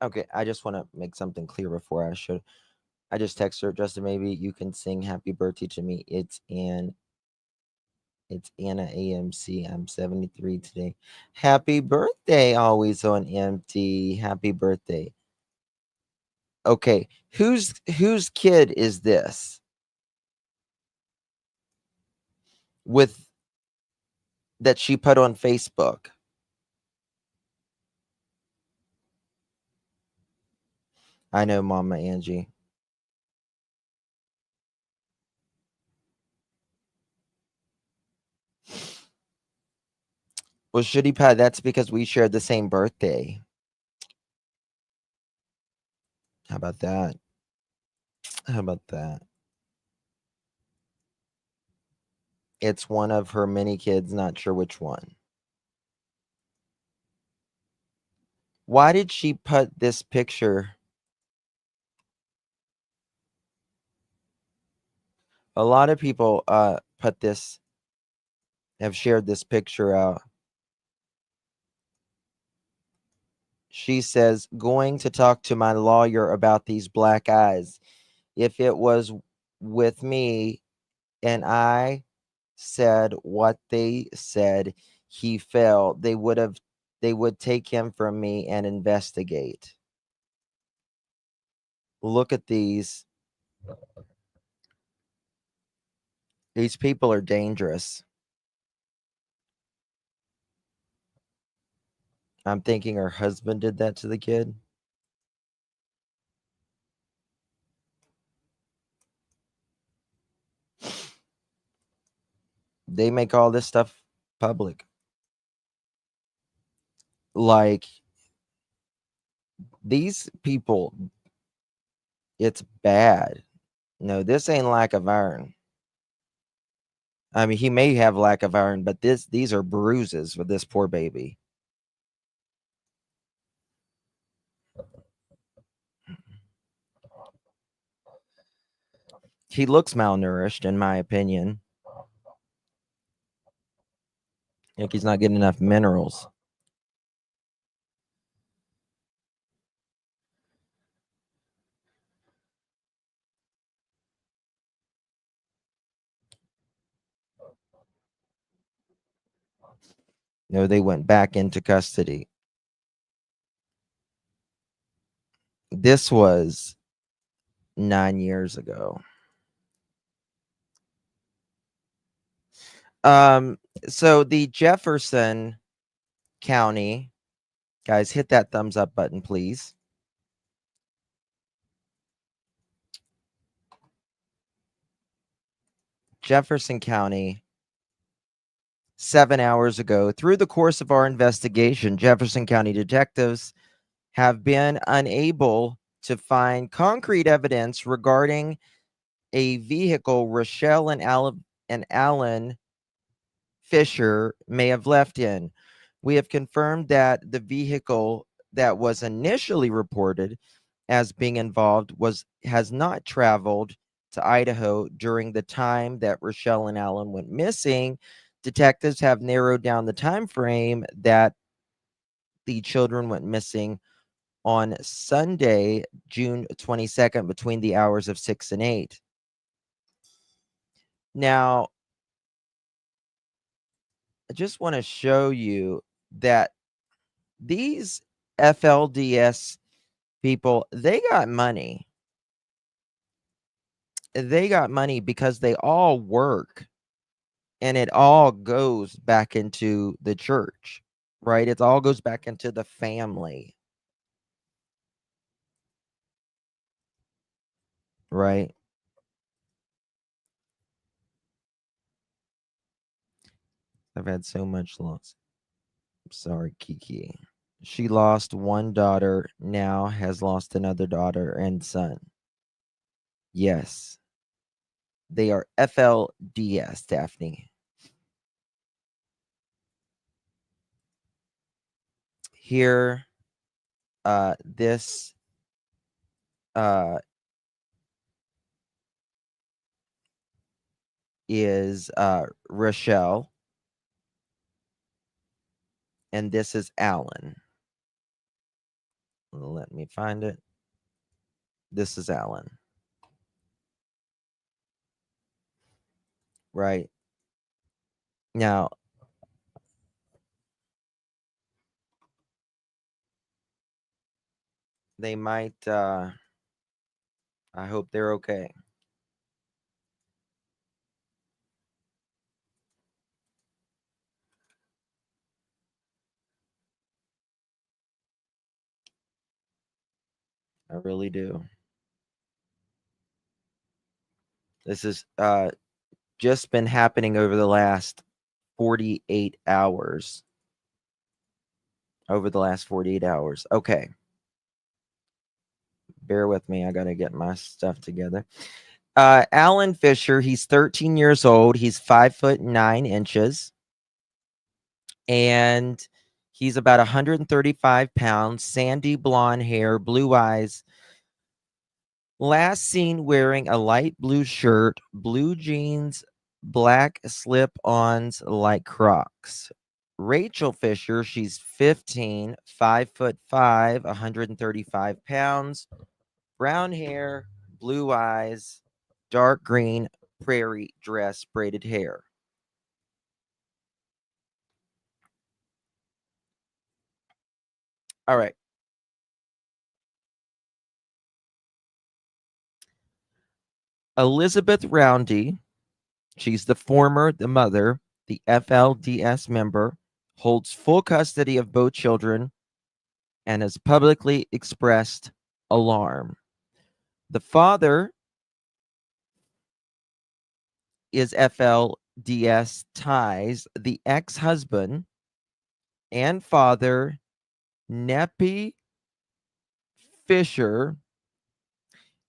Okay, I just want to make something clear before I should. I just text her, Justin, maybe you can sing happy birthday to me. It's Anna AMC. I'm 73 today. Happy birthday, always on empty. Happy birthday. Okay, whose kid is this? With that she put on Facebook. I know, Mama Angie. Well, Shitty Pie, that's because we shared the same birthday. How about that? How about that? It's one of her many kids, not sure which one. Why did she put this picture? A lot of people have shared this picture out. She says, going to talk to my lawyer about these black eyes. If it was with me and I said what they said, he fell, they would take him from me and investigate. Look at these. These people are dangerous. I'm thinking her husband did that to the kid. They make all this stuff public. Like, these people, it's bad. No, this ain't lack of iron. I mean, he may have lack of iron, but these are bruises for this poor baby. He looks malnourished, in my opinion. Like he's not getting enough minerals. No, they went back into custody. This was 9 years ago. So the Jefferson County, guys, hit that thumbs up button, please. Jefferson County, 7 hours ago, through the course of our investigation, Jefferson County detectives have been unable to find concrete evidence regarding a vehicle Rachael and Allen Fisher may have left in. We have confirmed that the vehicle that was initially reported as being involved has not traveled to Idaho during the time that Rachael and Allen went missing. Detectives have narrowed down the time frame that the children went missing on Sunday, June 22nd, between the hours of 6 and 8. Now, I just want to show you that these FLDS people, they got money. They got money because they all work, and it all goes back into the church, right? It all goes back into the family, right? I've had so much loss. I'm sorry, Kiki. She lost one daughter, now has lost another daughter and son. Yes. They are FLDS, Daphne. Here, this is Rachael, and this is Allen. Let me find it. This is Allen. Right. Now, they might, I hope they're okay. I really do. This is just been happening over the last 48 hours. Okay. Bear with me. I got to get my stuff together. Allen Fisher, he's 13 years old. He's 5'9". And he's about 135 pounds, sandy blonde hair, blue eyes. Last seen wearing a light blue shirt, blue jeans, black slip-ons like Crocs. Rachael Fisher, she's 15, 5'5", 135 pounds, brown hair, blue eyes, dark green prairie dress, braided hair. All right. Elizabeth Roundy, she's the mother, the FLDS member, holds full custody of both children and has publicly expressed alarm. The father is FLDS ties. The ex-husband and father, Neppy Fisher,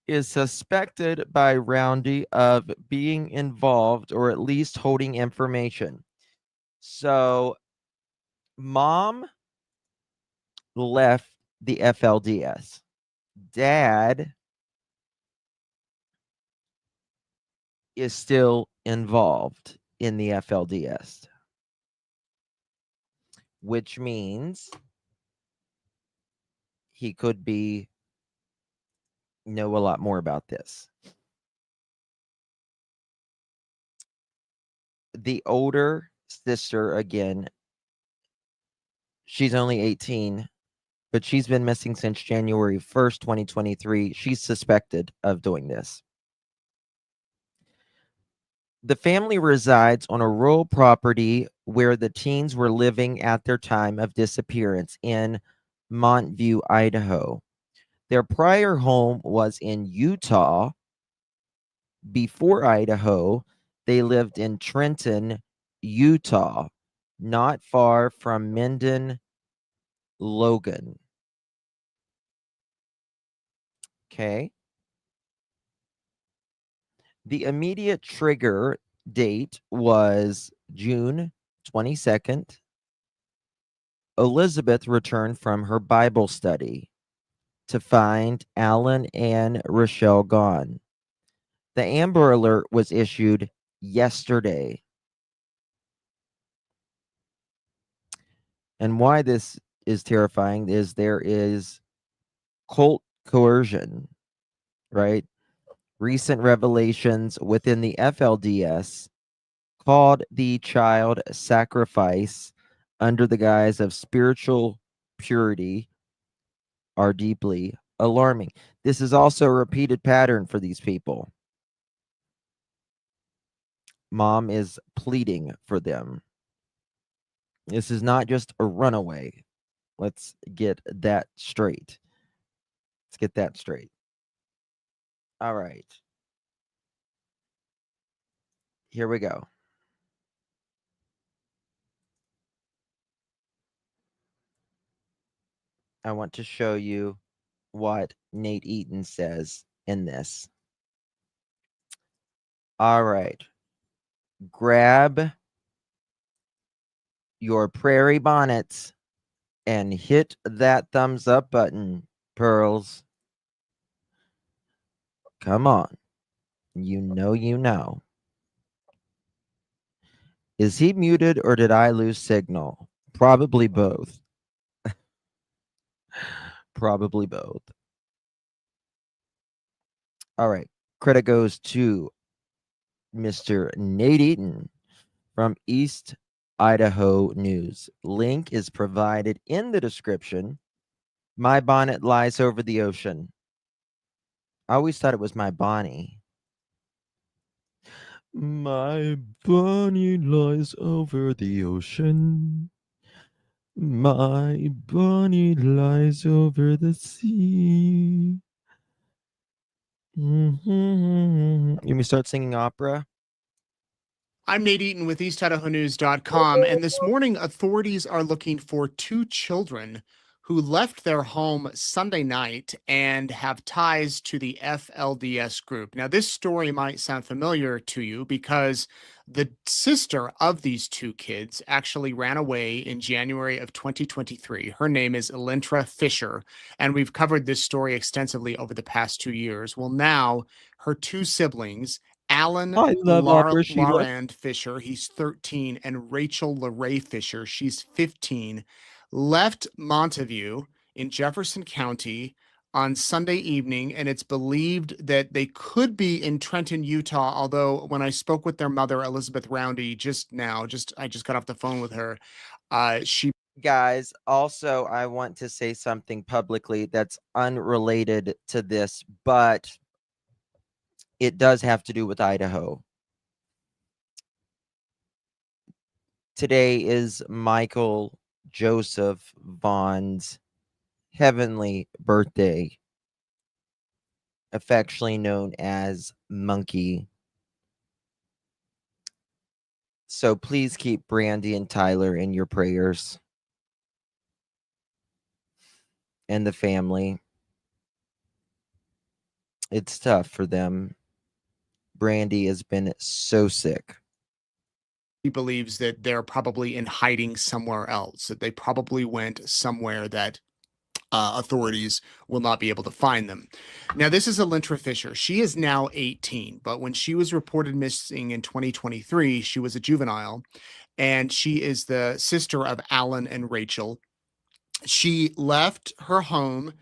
is suspected by Roundy of being involved or at least holding information. So, mom left the FLDS. Dad is still involved in the FLDS, which means he could know a lot more about this. The older sister, again, she's only 18, but she's been missing since January 1st, 2023. She's suspected of doing this. The family resides on a rural property where the teens were living at their time of disappearance in Monteview, Idaho. Their prior home was in Utah. Before Idaho, they lived in Trenton, Utah, not far from Mendon, Logan. Okay. The immediate trigger date was June 22nd, Elizabeth returned from her Bible study to find Allen and Rachael gone. The Amber Alert was issued yesterday. And why this is terrifying is there is cult coercion, right? Recent revelations within the FLDS called the child sacrifice under the guise of spiritual purity are deeply alarming. This is also a repeated pattern for these people. Mom is pleading for them. This is not just a runaway. Let's get that straight. Let's get that straight. All right. Here we go. I want to show you what Nate Eaton says in this. All right. Grab your prairie bonnets and hit that thumbs up button, Pearls. Come on. You know. Is he muted or did I lose signal? Probably both. Probably both. All right. Credit goes to Mr. Nate Eaton from East Idaho News. Link is provided in the description. My bonnet lies over the ocean. I always thought it was my Bonnie. My Bonnie lies over the ocean. My Bonnie lies over the sea. You may start singing opera. I'm Nate Eaton with EastIdahoNews.com, and this morning authorities are looking for two children who left their home Sunday night and have ties to the FLDS group. Now, this story might sound familiar to you because the sister of these two kids actually ran away in January of 2023. Her name is Elintra Fischer, and we've covered this story extensively over the past 2 years. Well, now her two siblings, Allen Larand Fisher, he's 13, and Rachael Leray Fischer, she's 15, left Monteview in Jefferson County on Sunday evening, and it's believed that they could be in Trenton, Utah, although when I spoke with their mother, Elizabeth Roundy, I just got off the phone with her, Guys, also, I want to say something publicly that's unrelated to this, but it does have to do with Idaho. Today is Michael Joseph Vaughn's heavenly birthday, affectionately known as Monkey. So please keep Brandy and Tyler in your prayers and the family. It's tough for them. Brandy has been so sick. He believes that they're probably in hiding somewhere else, that they probably went somewhere that authorities will not be able to find them. Now, this is Elintra Fisher. She is now 18, but when she was reported missing in 2023, she was a juvenile, and she is the sister of Allen and Rachael. She left her home,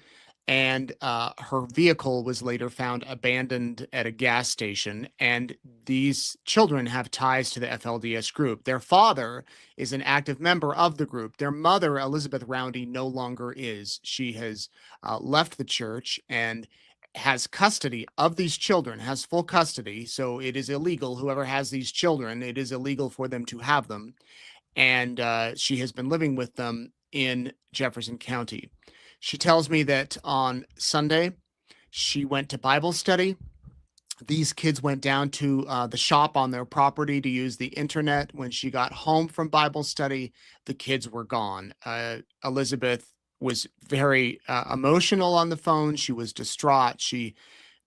and her vehicle was later found abandoned at a gas station. And these children have ties to the FLDS group. Their father is an active member of the group. Their mother, Elizabeth Roundy, no longer is. She has left the church and has custody of these children, has full custody. So it is illegal. Whoever has these children, it is illegal for them to have them. And she has been living with them in Jefferson County. She tells me that on Sunday, she went to Bible study. These kids went down to the shop on their property to use the internet. When she got home from Bible study, the kids were gone. Elizabeth was very emotional on the phone. She was distraught. She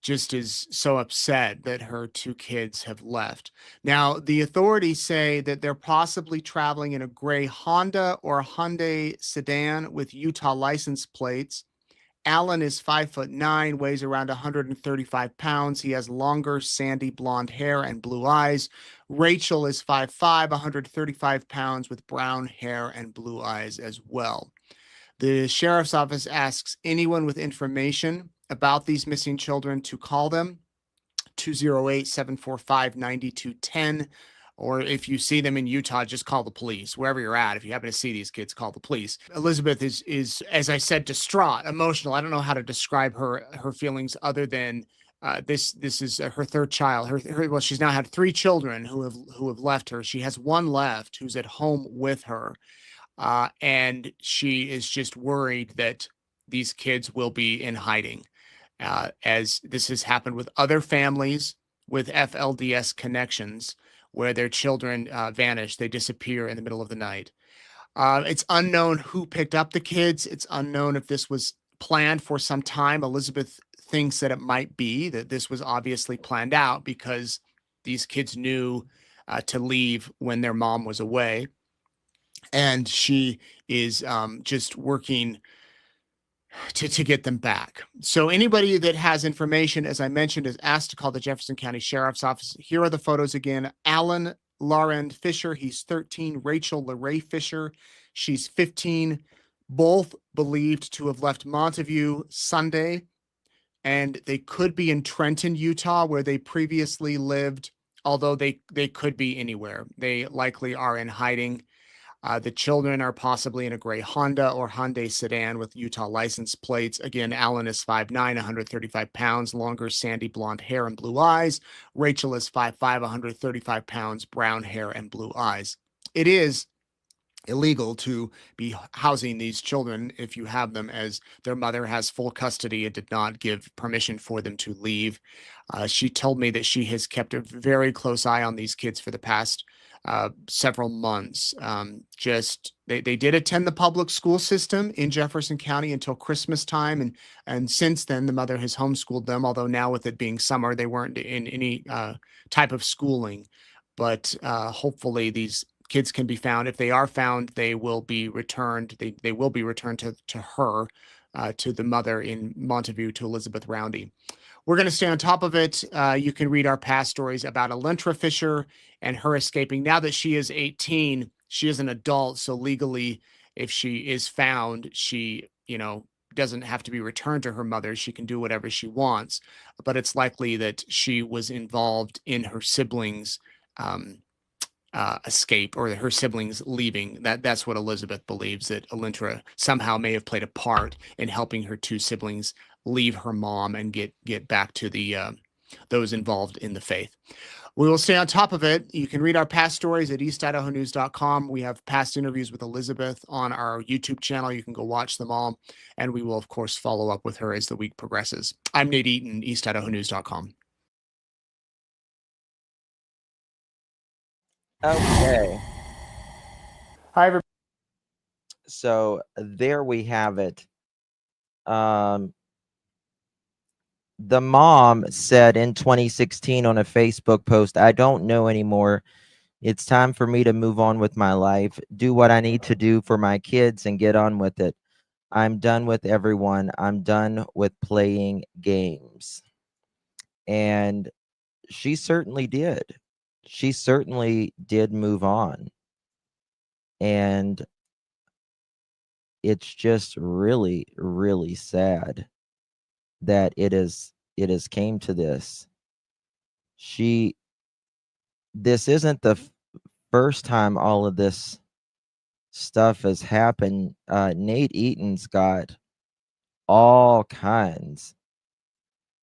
just is so upset that her 2 kids have left. Now, the authorities say that they're possibly traveling in a gray Honda or Hyundai sedan with Utah license plates. Allen is 5'9", weighs around 135 pounds. He has longer, sandy blonde hair and blue eyes. Rachael is 5'5", 135 pounds with brown hair and blue eyes as well. The sheriff's office asks anyone with information about these missing children to call them, 208-745-9210. Or if you see them in Utah, just call the police. Wherever you're at, if you happen to see these kids, call the police. Elizabeth is as I said, distraught, emotional. I don't know how to describe her feelings other than this is her 3rd child. Well, she's now had 3 children who have left her. She has 1 left who's at home with her. And she is just worried that these kids will be in hiding, as this has happened with other families with FLDS connections where their children vanish. They disappear in the middle of the night. It's unknown who picked up the kids. It's unknown if this was planned for some time. Elizabeth thinks that it might be, that this was obviously planned out because these kids knew to leave when their mom was away. And she is just working to get them back. So anybody that has information, as I mentioned, is asked to call the Jefferson County Sheriff's Office. Here are the photos again. Allen Larand Fisher, he's 13. Rachael Leray Fischer, she's 15. Both believed to have left Monteview Sunday, and they could be in Trenton, Utah, where they previously lived, although they could be anywhere. They likely are in hiding. The children are possibly in a gray Honda or Hyundai sedan with Utah license plates. Again, Allen is 5'9", 135 pounds, longer sandy blonde hair and blue eyes. Rachael is 5'5", 135 pounds, brown hair and blue eyes. It is illegal to be housing these children if you have them, as their mother has full custody and did not give permission for them to leave. She told me that she has kept a very close eye on these kids for the past several months. They did attend the public school system in Jefferson County until Christmas time, and since then the mother has homeschooled them, although now with it being summer they weren't in any type of schooling. But hopefully these kids can be found. If they are found, they will be returned. They will be returned to her, to the mother in Monteview, to Elizabeth Roundy. We're going to stay on top of it. You can read our past stories about Elintra Fisher and her escaping. Now that she is 18, she is an adult. So legally, if she is found, she, doesn't have to be returned to her mother. She can do whatever she wants. But it's likely that she was involved in her siblings' escape, or her siblings leaving. That's what Elizabeth believes, that Elintra somehow may have played a part in helping her 2 siblings leave her mom and get back to the those involved in the faith. We will stay on top of it. You can read our past stories at eastidahonews.com. We have past interviews with Elizabeth on our YouTube channel. You can go watch them all, and we will of course follow up with her as the week progresses. I'm Nate Eaton, eastidahonews.com. Okay. Hi, everybody. So there we have it. The mom said in 2016 on a Facebook post, "I don't know anymore. It's time for me to move on with my life, do what I need to do for my kids, and get on with it. I'm done with everyone. I'm done with playing games." And she certainly did. She certainly did move on. And it's just really, really sad that it has came to this. This isn't the first time all of this stuff has happened. Nate Eaton's got all kinds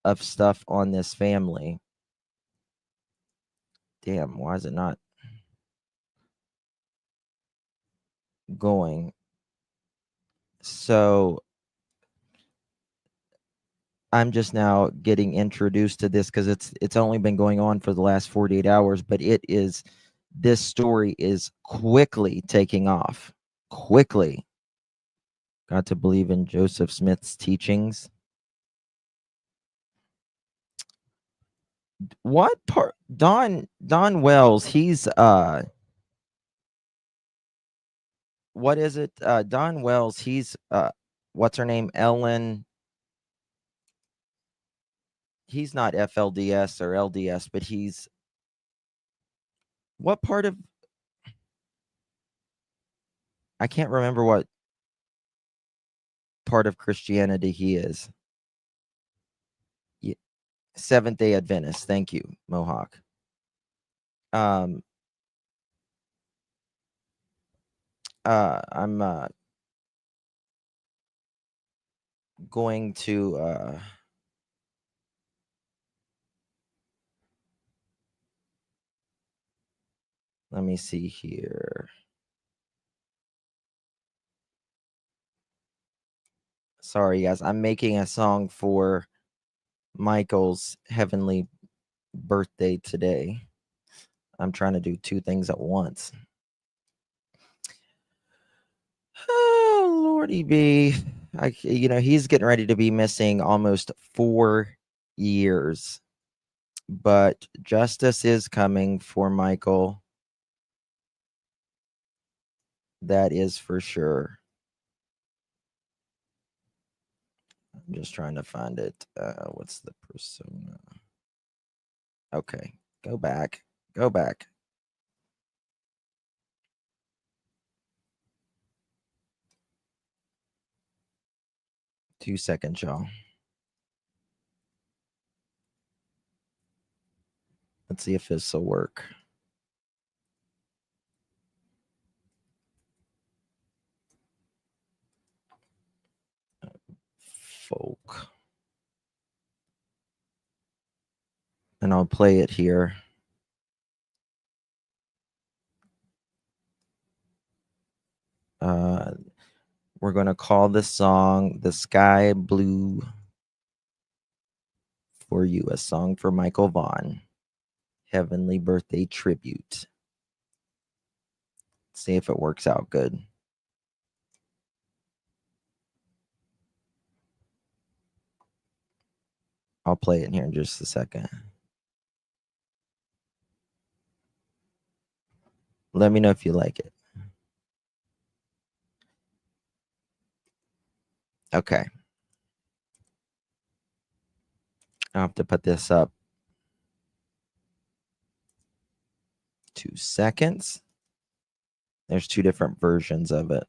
of stuff on this family. Damn, why is it not going? So I'm just now getting introduced to this because it's only been going on for the last 48 hours, but this story is quickly taking off. Quickly. Got to believe in Joseph Smith's teachings. What part? Don Wells, he's what is it? Don Wells, he's what's her name? Ellen. He's not FLDS or LDS, but he's what part of, I can't remember what part of Christianity he is. Yeah, Seventh-day Adventist. Thank you, Mohawk. I'm going to let me see here. Sorry, guys. I'm making a song for Michael's heavenly birthday today. I'm trying to do two things at once. Oh, Lordy B. He's getting ready to be missing almost 4 years. But justice is coming for Michael. That is for sure. I'm just trying to find it. What's the persona? Okay, go back. Go back. Two seconds, y'all. Let's see if this will work. Folk. And I'll play it here. We're going to call this song The Sky Blue for You, a song for Michael Vaughn. Heavenly birthday tribute. See if it works out good. I'll play it here in just a second. Let me know if you like it. Okay. I'll have to put this up. 2 seconds. There's 2 different versions of it.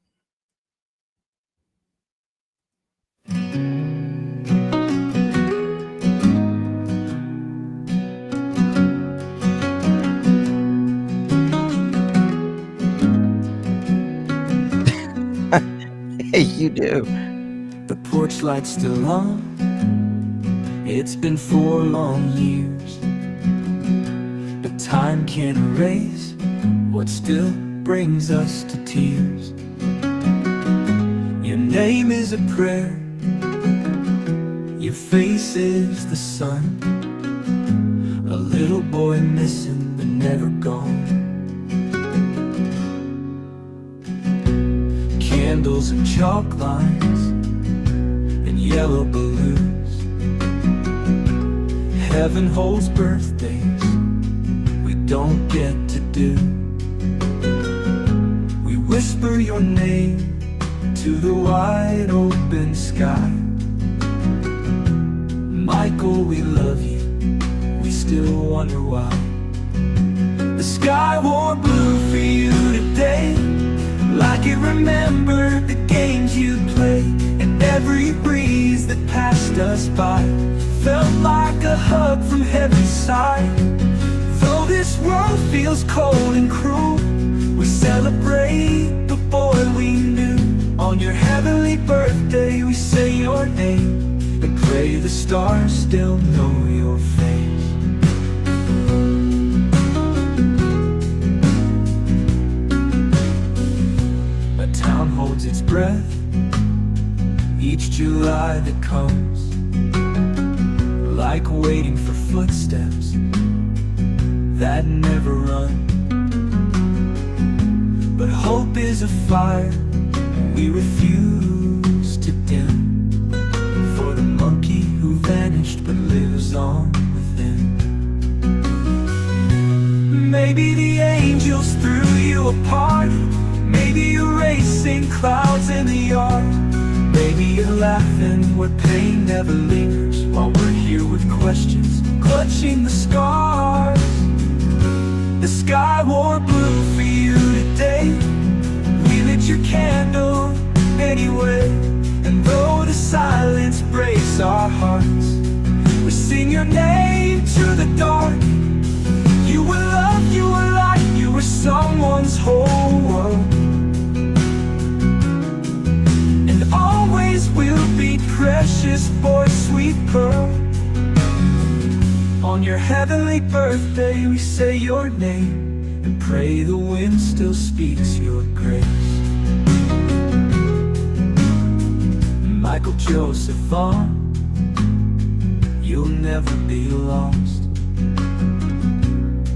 Hey, you do. The porch light's still on. It's been 4 long years, but time can't erase what still brings us to tears. Your name is a prayer, your face is the sun. A little boy missing but never gone. Candles and chalk lines and yellow balloons. Heaven holds birthdays we don't get to do. We whisper your name to the wide open sky. Michael, we love you, we still wonder why. The sky wore blue for you today, like it remembered the games you played. And every breeze that passed us by felt like a hug from heaven's side. Though this world feels cold and cruel, we celebrate the boy we knew. On your heavenly birthday we say your name and pray the stars still know your face. A town holds its breath each July that comes, like waiting for footsteps that never run. But hope is a fire we refuse to dim, for the monkey who vanished but lives on within. Maybe the angels threw you apart. Maybe you're racing clouds in the yard. Maybe you're laughing where pain never lingers, while we're here with questions, clutching the scars. The sky wore blue for you today. We lit your candle anyway. And though the silence breaks our hearts, we sing your name to the dark. You were love, you were light, you were someone's whole world. And always will be precious boy, sweet pearl. On your heavenly birthday we say your name and pray the wind still speaks your grace. Michael Joseph Vaughn, you'll never be lost.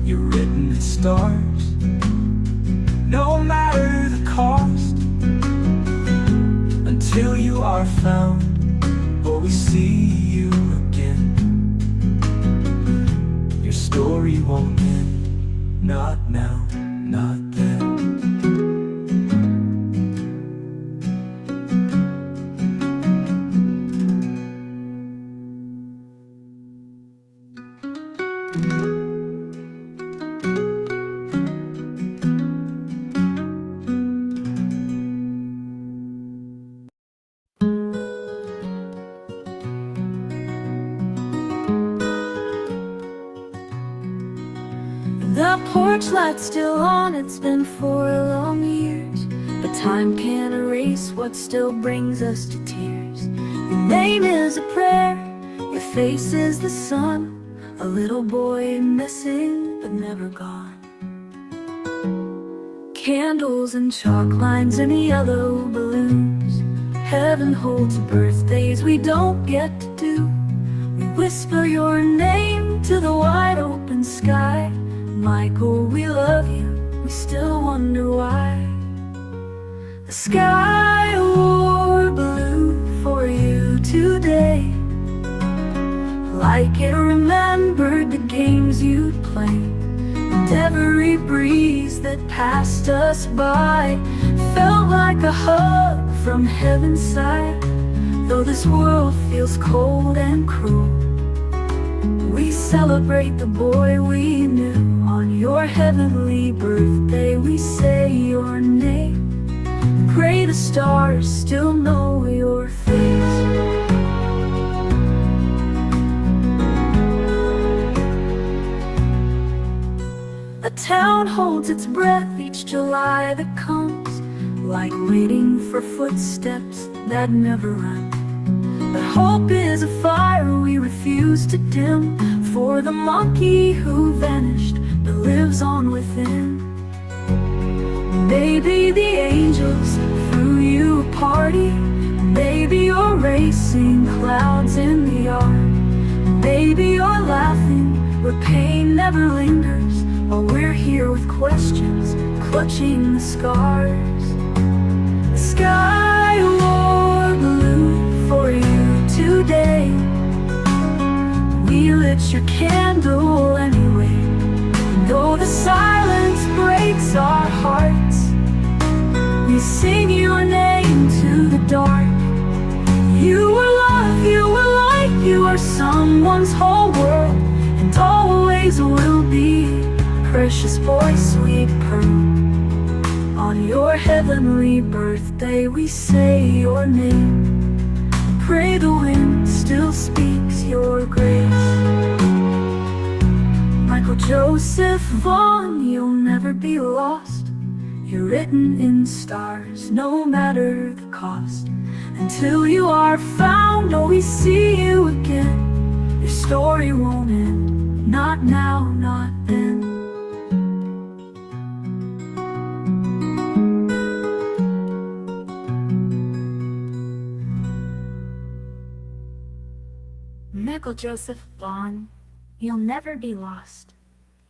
You're written in stars, no matter the cost. Until you are found, or we see you again. Your story won't end, not now, not then. The porch light's still on, it's been 4 long years, but time can't erase what still brings us to tears. Your name is a prayer, your face is the sun, a little boy missing but never gone. Candles and chalk lines and yellow balloons, heaven holds birthdays we don't get to do. We whisper your name to the wide open sky. Michael, we love you, we still wonder why. The sky wore blue for you today, like it remembered the games you'd played. And every breeze that passed us by felt like a hug from heaven's side. Though this world feels cold and cruel, we celebrate the boy we knew. On your heavenly birthday we say your name, pray the stars still know your face. A town holds its breath each July that comes, like waiting for footsteps that never run. But hope is a fire we refuse to dim, for the monkey who vanished but lives on within. Maybe the angels threw you a party, maybe you're racing clouds in the yard. Maybe you're laughing where pain never lingers, while we're here with questions, clutching the scars. The sky wore blue for you today. We lit your candle anyway. And though the silence breaks our hearts, we sing your name to the dark. You were love, you were light, you are someone's whole world, and always will be precious boy, sweet pearl. On your heavenly birthday we say your name, pray the wind still speaks your grace. Michael Joseph Vaughn, you'll never be lost. You're written in stars, no matter the cost. Until you are found, or we see you again, your story won't end, not now, not then. Michael Joseph Vaughn, you'll never be lost.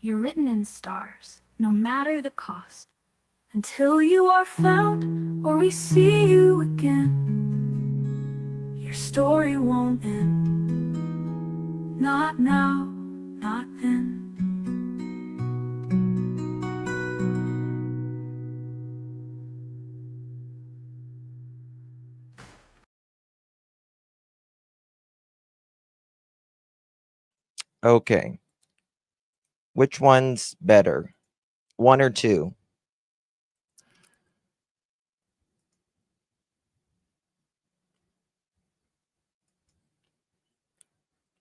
You're written in stars, no matter the cost. Until you are found, or we see you again, your story won't end, not now, not then. Okay. Which one's better? 1 or 2?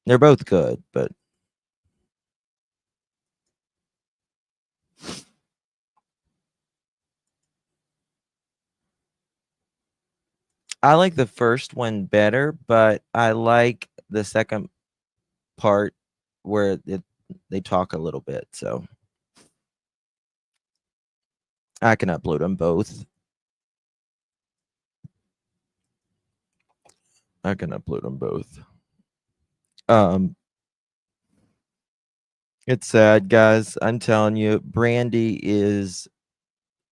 They're both good, but I like the first one better, but I like the second part where they talk a little bit, so I can upload them both. I can upload them both. It's sad, guys. I'm telling you, Brandy is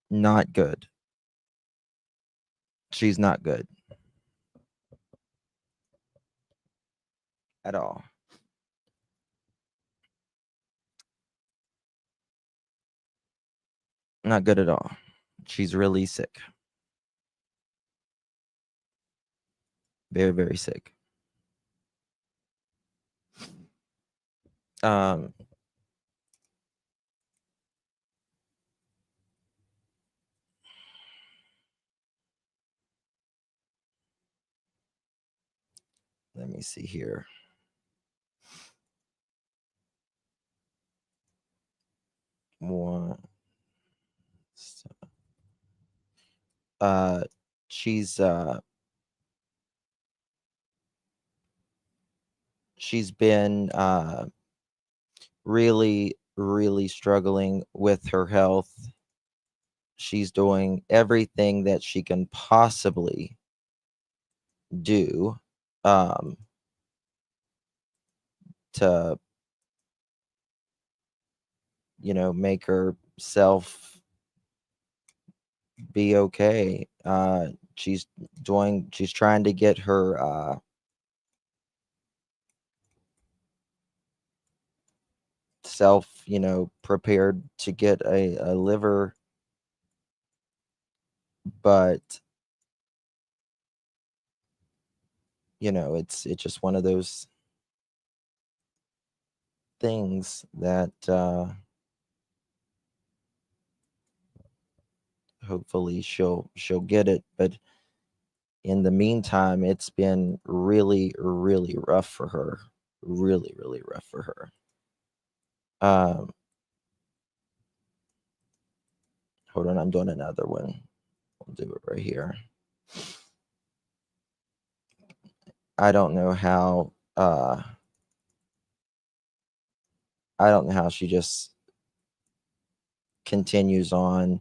not good. She's not good at all. Not good at all. She's really sick. Very, very sick. Let me see here. One. She's been really, really struggling with her health. She's doing everything that she can possibly do to, make herself be okay. She's trying to get her self, prepared to get a liver, but it's just one of those things that hopefully she'll get it, but in the meantime it's been really, really rough for her. Really, really rough for her. Hold on, I'm doing another one. I'll do it right here. I don't know how she just continues on.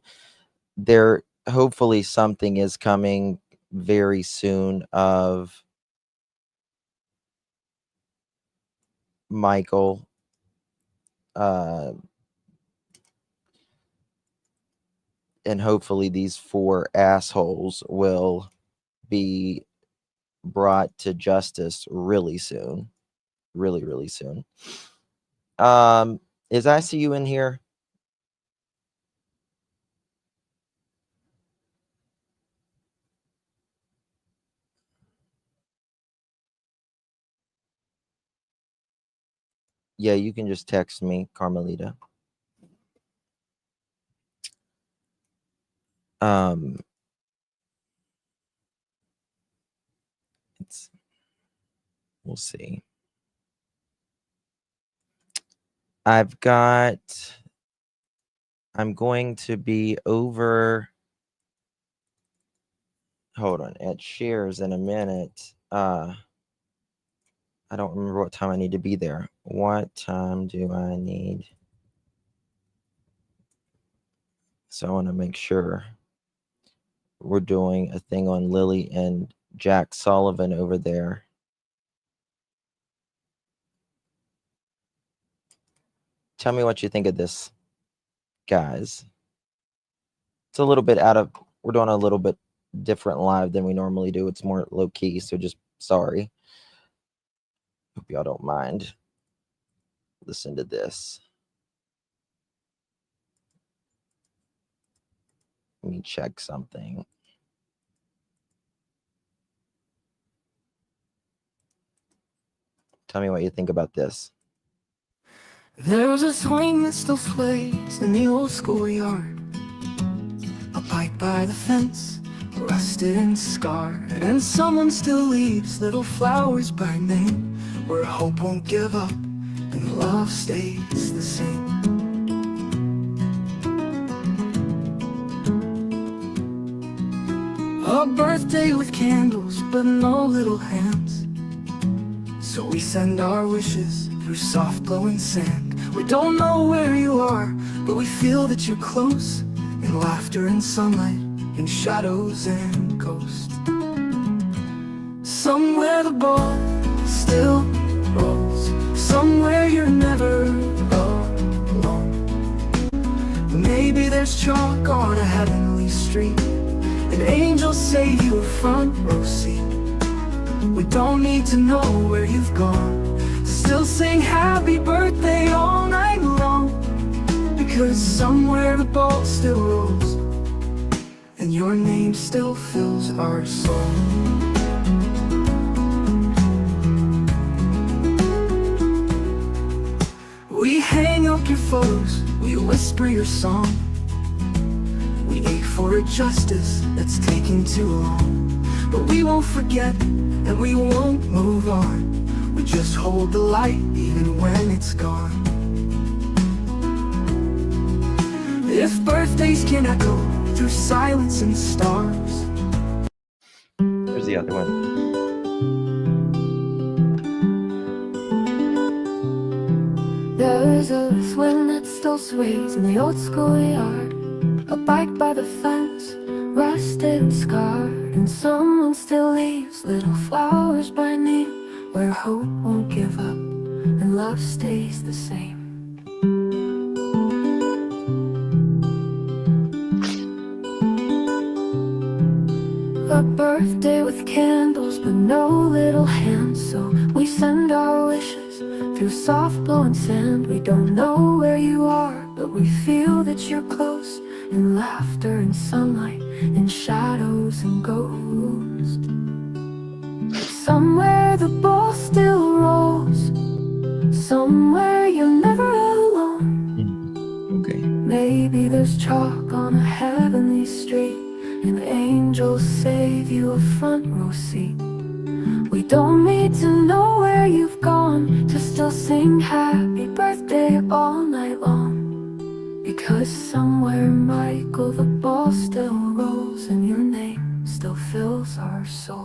There hopefully something is coming very soon of Michael. And hopefully these 4 assholes will be brought to justice really soon. Really, really soon. Is ICU in here? Yeah, you can just text me, Carmelita. We'll see. I'm going to be over, hold on, at shares in a minute. I don't remember what time I need to be there. What time do I need? So I want to make sure we're doing a thing on Lily and Jack Sullivan over there. Tell me what you think of this, guys. It's a little bit we're doing a little bit different live than we normally do. It's more low key, so just sorry. Hope y'all don't mind. Listen to this. Let me check something. Tell me what you think about this. There's a swing that still sways in the old schoolyard, a bike by the fence, rusted and scarred, and someone still leaves little flowers by name, where hope won't give up and love stays the same. A birthday with candles but no little hands, so we send our wishes through soft glowing sand. We don't know where you are, but we feel that you're close, in laughter and sunlight, in shadows and ghosts. Somewhere the ball still rolls, somewhere you're never alone. Maybe there's chalk on a heavenly street, and angels save you a front row seat. We don't need to know where you've gone to still sing happy birthday all night long, because somewhere the ball still rolls, and your name still fills our soul. We hang up your photos, we whisper your song, we ache for a justice that's taking too long, but we won't forget and we won't move on. We just hold the light even when it's gone. If birthdays can echo through silence and stars. There's the other one. There's a swing that still sways in the old schoolyard, a bike by the fence, rusted and scarred, and someone still leaves little flowers by name, where hope won't give up and love stays the same. A birthday with candles but no little hands, so we send our wishes through soft blowing sand. We don't know where you are, but we feel that you're close, in laughter and sunlight, in shadows and ghosts. Somewhere the ball still rolls, somewhere you're never alone. Okay. Maybe there's chalk on a heavenly street, and angels save you a front row seat. We don't need to know where you've gone to still sing happy birthday all night long, because somewhere, Michael, the ball still rolls, and your name still fills our soul.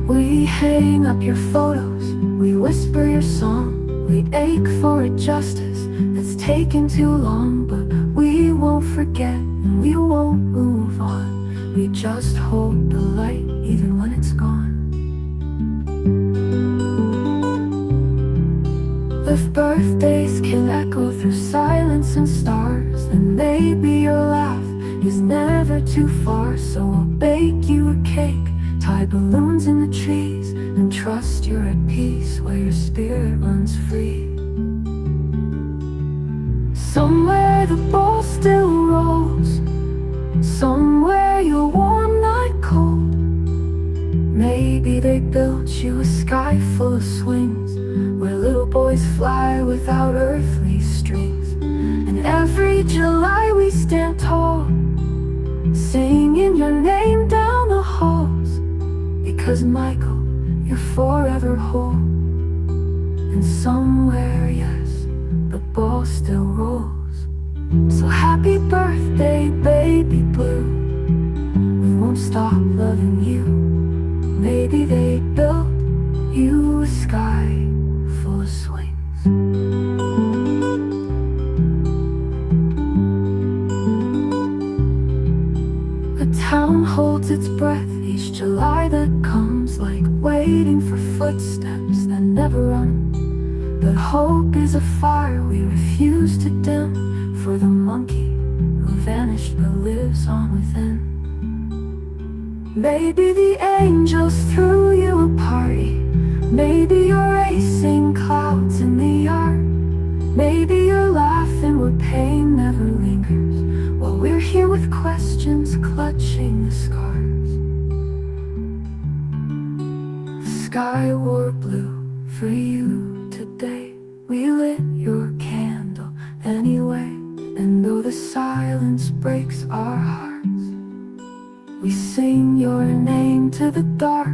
We hang up your photos, we whisper your song, we ache for a justice that's taken too long, but we won't forget and we won't move on. We just hold the light even when it's gone. If birthdays can echo through silence and stars, then maybe your laugh is never too far. So I'll bake you a cake, tie balloons in the trees, and trust you're at peace where your spirit runs free. Somewhere the ball still rolls, somewhere you're warm, not cold. Maybe they built you a sky full of swings, where little boys fly without earthly strings. And every July we stand tall, singing your name down the halls, because Michael, you're forever whole. And somewhere, yes, the ball still rolls. So happy birthday, baby blue. We won't stop loving you. Maybe they built you a sky full of swings. A town holds its breath each July that comes, like waiting for footsteps that never run. But hope is a fire we refuse to dim, for the monkey who vanished but lives on within. Maybe the angels threw you a party, maybe you're racing clouds in the yard, maybe you're laughing where pain never lingers, while we're here with questions clutching the scars. sky wore blue for you today. We lit your candle anyway, and though the silence breaks our hearts, we sing your name to the dark.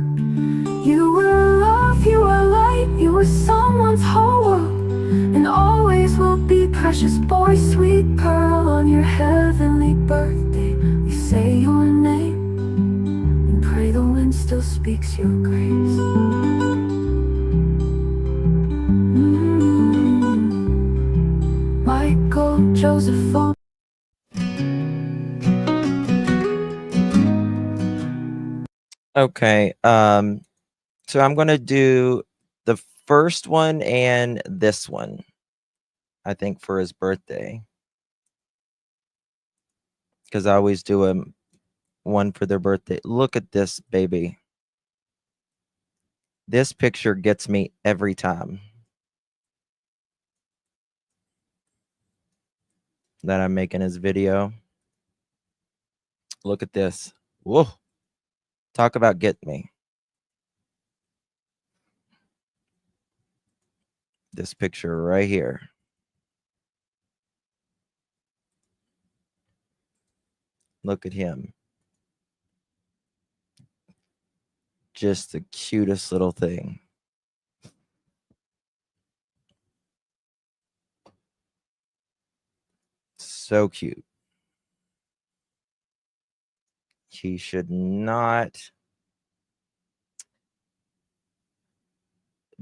You were love, you were light, you were someone's whole world, and always will be precious boy, sweet pearl. On your heavenly birthday, we say your name and pray the wind still speaks your grace. Michael Joseph. Okay, so I'm gonna do the first one and this one, I think, for his birthday, because I always do one for their birthday. Look at this baby. This picture gets me every time that I'm making his video. Look at this. Whoa. Talk about get me. This picture right here. Look at him. Just the cutest little thing. So cute. He should not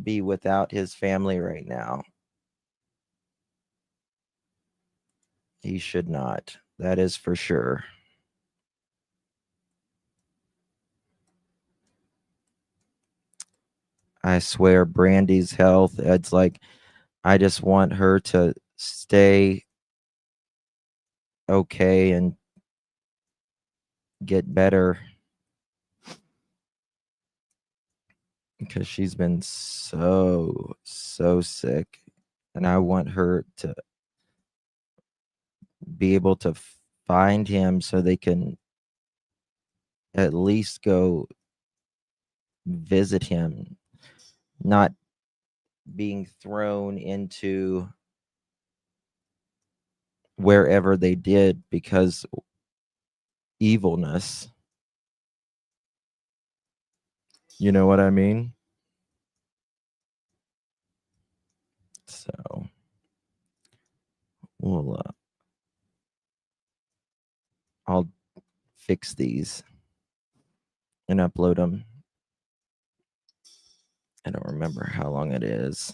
be without his family right now. He should not. That is for sure. I swear, Brandy's health, it's like, I just want her to stay okay and get better, because she's been so sick, and I want her to be able to find him so they can at least go visit him, not being thrown into wherever they did because evilness. You know what I mean? So we'll I'll fix these and upload them. I don't remember how long it is.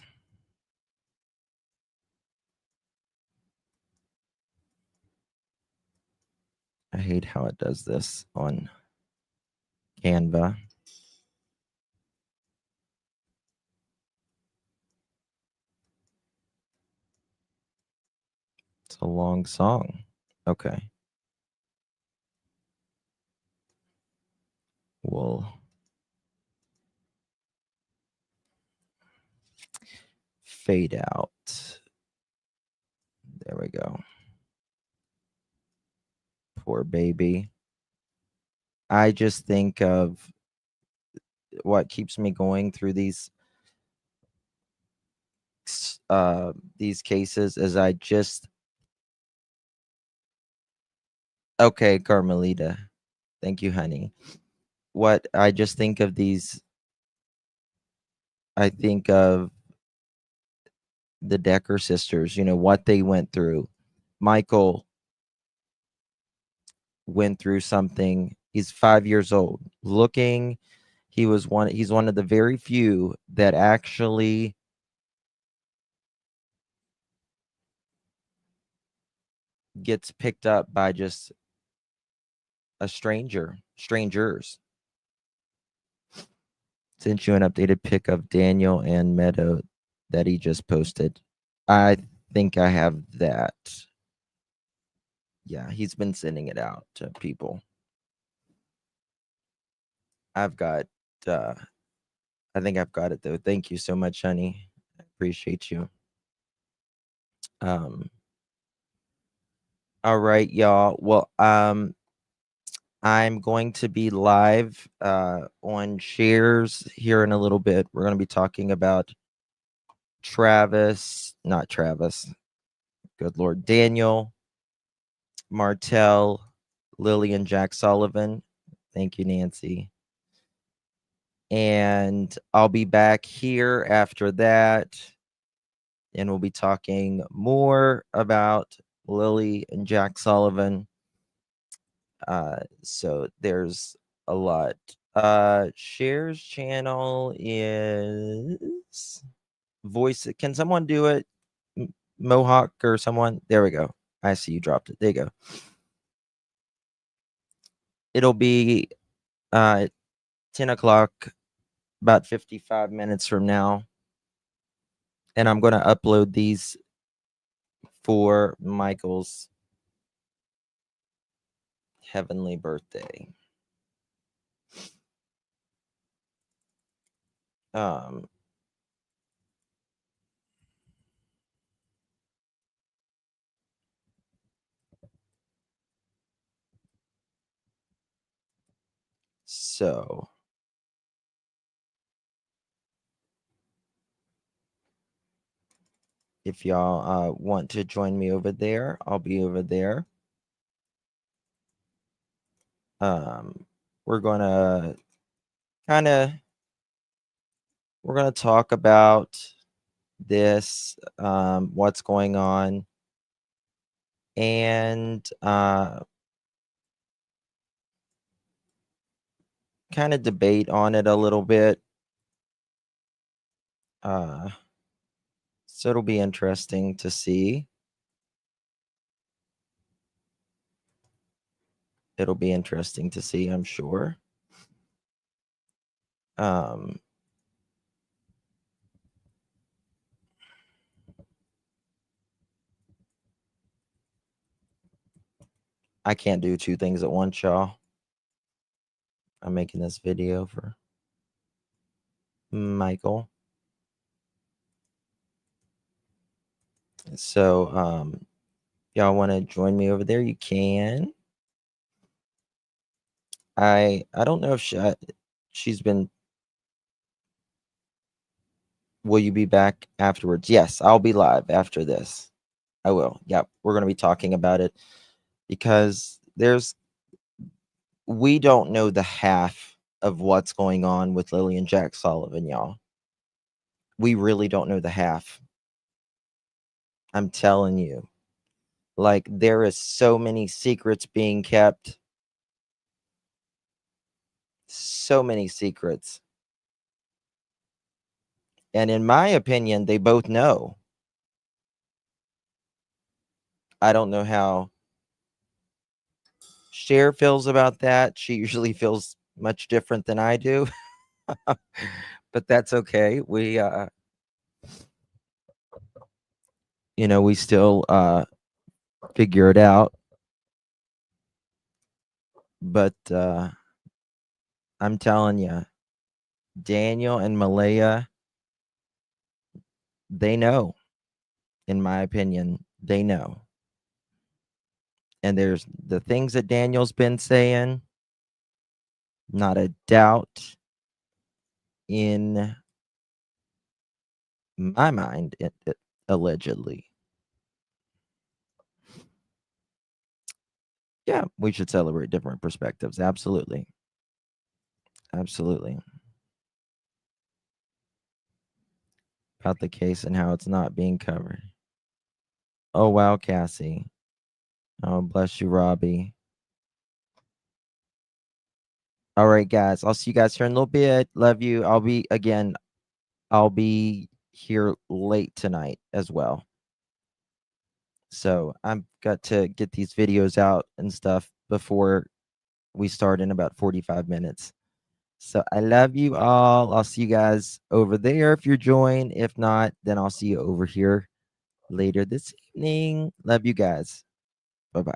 I hate how it does this on Canva. It's a long song. Okay. We'll fade out. There we go. Poor baby. I just think of what keeps me going through these cases is I just... Okay, Carmelita. Thank you, honey. What I just think of these, I think of the Decker sisters, you know, what they went through. Michael went through something. He's 5 years old. He's one of the very few that actually gets picked up by just strangers. Sent you an updated pic of Daniel and Meadow that he just posted. I think I have that. Yeah, he's been sending it out to people. I've got I think I've got it though. Thank you so much, honey. I appreciate you. All right, y'all. Well, I'm going to be live on shares here in a little bit. We're going to be talking about not Travis, good Lord, Daniel, Martell, Lily, and Jack Sullivan. Thank you, Nancy. And I'll be back here after that, and we'll be talking more about Lily and Jack Sullivan. So there's a lot. Shares channel is voice. Can someone do it? Mohawk or someone? There we go. I see you dropped it. There you go. It'll be 10 o'clock, about 55 minutes from now. And I'm going to upload these for Michael's heavenly birthday. So if y'all want to join me over there, I'll be over there. We're gonna talk about this, what's going on, and kind of debate on it a little bit. So it'll be interesting to see. It'll be interesting to see, I'm sure. I can't do two things at once, y'all. I'm making this video for Michael. So, y'all want to join me over there? You can. I don't know if she's been. Will you be back afterwards? Yes, I'll be live after this. I will. Yep, we're going to be talking about it because we don't know the half of what's going on with Lily and Jack Sullivan, y'all. We really don't know the half. I'm telling you. Like, there is so many secrets being kept. So many secrets. And in my opinion, they both know. I don't know how Cher feels about that. She usually feels much different than I do. But that's okay. We we still figure it out. But I'm telling you, Daniel and Malaya, they know. In my opinion, they know. And there's the things that Daniel's been saying, not a doubt in my mind, allegedly. Yeah, we should celebrate different perspectives. Absolutely. Absolutely. About the case and how it's not being covered. Oh, wow, Cassie. Oh, bless you, Robbie. All right, guys. I'll see you guys here in a little bit. Love you. I'll be here late tonight as well. So I've got to get these videos out and stuff before we start in about 45 minutes. So I love you all. I'll see you guys over there if you're joined. If not, then I'll see you over here later this evening. Love you guys. Bye-bye.